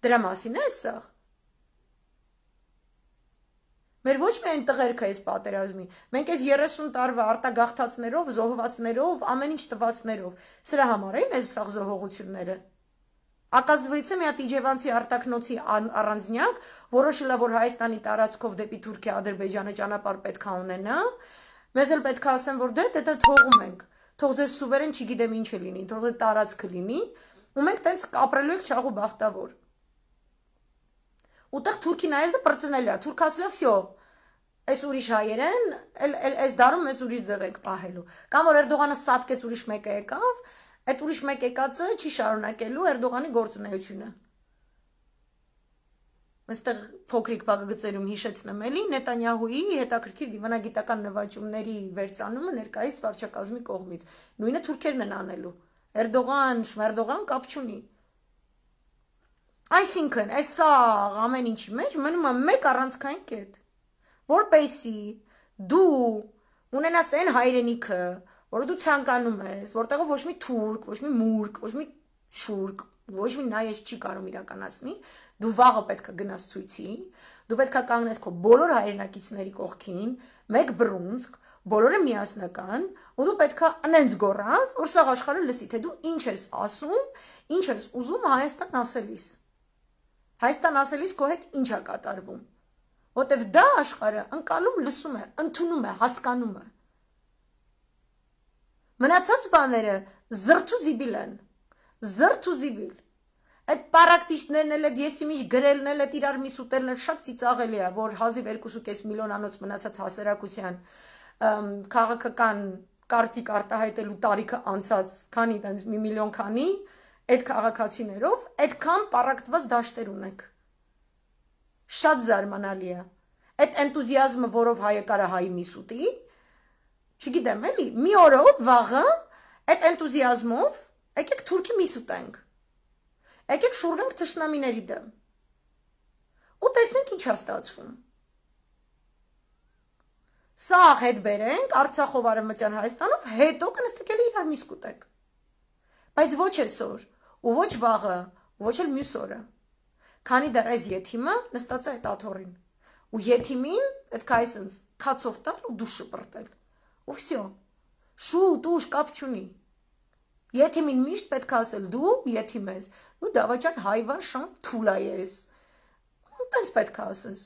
Դրա մասին է սա։ Մեր ոչ միայն տղերքը էս պատերազմի, մենք այս 30 տարվա արտագաղթածներով, զոհվածներով, ամեն ինչ տվածներով, սրա համար են այս սաղ զոհողությունները։ Оказывается, մի հատ իջևանցի արտակնոցի առանձնյակ որոշել է, որ Հայաստանի տարածքով դեպի Թուրքիա, Ադրբեջանը ճանապարհ պետք է ունենա, մեզ էլ պետք է ասեն, որ դա թողում ենք, թող ձեր սուվերեն չգիտեմ ինչ է լինի, թող ձեր տարածքը լինի, ու մենք տենց ապրելու ենք չաղու բախտավոր։ Ուտեղ Թուրքին այստեղ պրծնել է, Թուրք ասել է, «Վсё, այս ուրիշ հայեր են, այս դարում մեզ ուրիշ ձև ենք պահելու»։ Կամ որ Էրդողանը սատկեց ուրիշ մեկը եկավ, այդ ուրիշ մեկ եկածը չի շարունակելու Էրդողանի գործունեությունը։ Այստեղ փոքրիկ բաղգծերում հիշեցնեմ էլի Նետանյահուի հետաքրքիր դիվանագիտական նվաճումների վերցանումը ներկայիս վարչակազմի կողմից։ Նույնը թուրքերն են անելու։ Էրդողան, Շմերդողան կապ չունի։ Այսինքն, այս ամեն ինչի մեջ մնում է մեկ առանցքային կետ, որպեսզի դու ունենաս այն հայրենիքը, որը դու ցանկանում ես, որտեղով ոչ մի թուրք, ոչ մի մուրկ, ոչ մի շուրկ, ոչ մի նայես չի կարող իրականացնի, դու վաղը պետք է գնաս ցույցի, դու պետք է կանգնես քո բոլոր հայրենակիցների կողքին, մեկ բռունցք, բոլորը միասնական, ու դու պետք է անենց գոռաս, որ սաղ աշխարհը լսի, թե դու ինչ ես ասում, ինչ ես ուզում Հայաստան ասելիս։ Հայաստան ասելիս քո հետ ինչ է կատարվում, որտեվ դա աշխարհը ընկալում լսում է, ընդունում է, հասկանում է։ Մնացած բաները զրթու զիբիլ են, զրթու զիբիլ։ Այդ պարակտիչներն էլ այդ եսիմիջ գրելն էլ այդ իրար միս ուտելն էլ շատ ծիծաղելի է, որ հազիվ 2.5 միլիոնանոց մնացած հասարակության քաղաքական կարծիք արտահայտելու տարիքը անցած, քանի տենց 1 միլիոն քանի, այդ քաղաքացիներով այդքան պարակտված դաշտեր ունեք։ Շատ զարմանալի է։ Այդ էնտուզիազմը, որով հայը կարա հայի միս ուտի, չգիտեմ էլի, մի օրով վաղը այդ էնտուզիազմով եկեք թուրքի միս ուտենք, եկեք շուրվենք թշնամիների դեմ, ու տեսնենք ինչ է ստացվում։ Սա հետ բերենք Արցախով Արևմտյան Հայաստանով, հետո կնստեք էլի իրար միս կուտեք, բայց ոչ այսօր, ու ոչ վաղը, ոչ էլ մյուս օրը, քանի դեռ այս եթիմը նստած է այդ աթոռին, ու եթիմին պետք է այսպես քացով տալ ու դուշ շպրտել։ Ու վсё, շուտ ուշ կապ չունի։ Եթիմին միշտ պետք է ասել դու եթիմ ես, ու դավաճան հայվան շան թուլա ես։ Տենց պետք է ասես։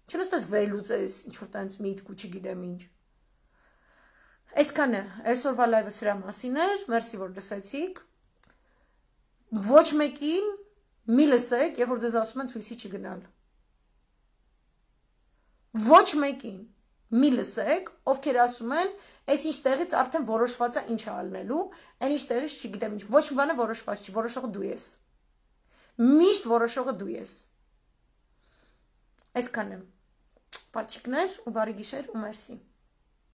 Չլստես վերլուծես, ինչ-որ տենց միտք ու չգիտեմ ինչ։ Այսքանը, այսօրվա լայվը սրա մասին էր, մերսի որ լսեցիք։ Ոչ մեկին մի լսեք, երբ որ ձեզ ասում են ցույցի չգնալ։ Ոչ մեկին մի լսեք, ովքեր ասում են, այս ինչ տեղից արդեն որոշված է ինչ է ալնելու, այն ինչ տեղից չգիտեմ ինչ, ոչ մի բանը որոշված չի, որոշողը դու ես։ Միշտ որոշողը դու ես։ Այսքանը։ Պաչիկներ ու բարի գիշեր ու մերսի։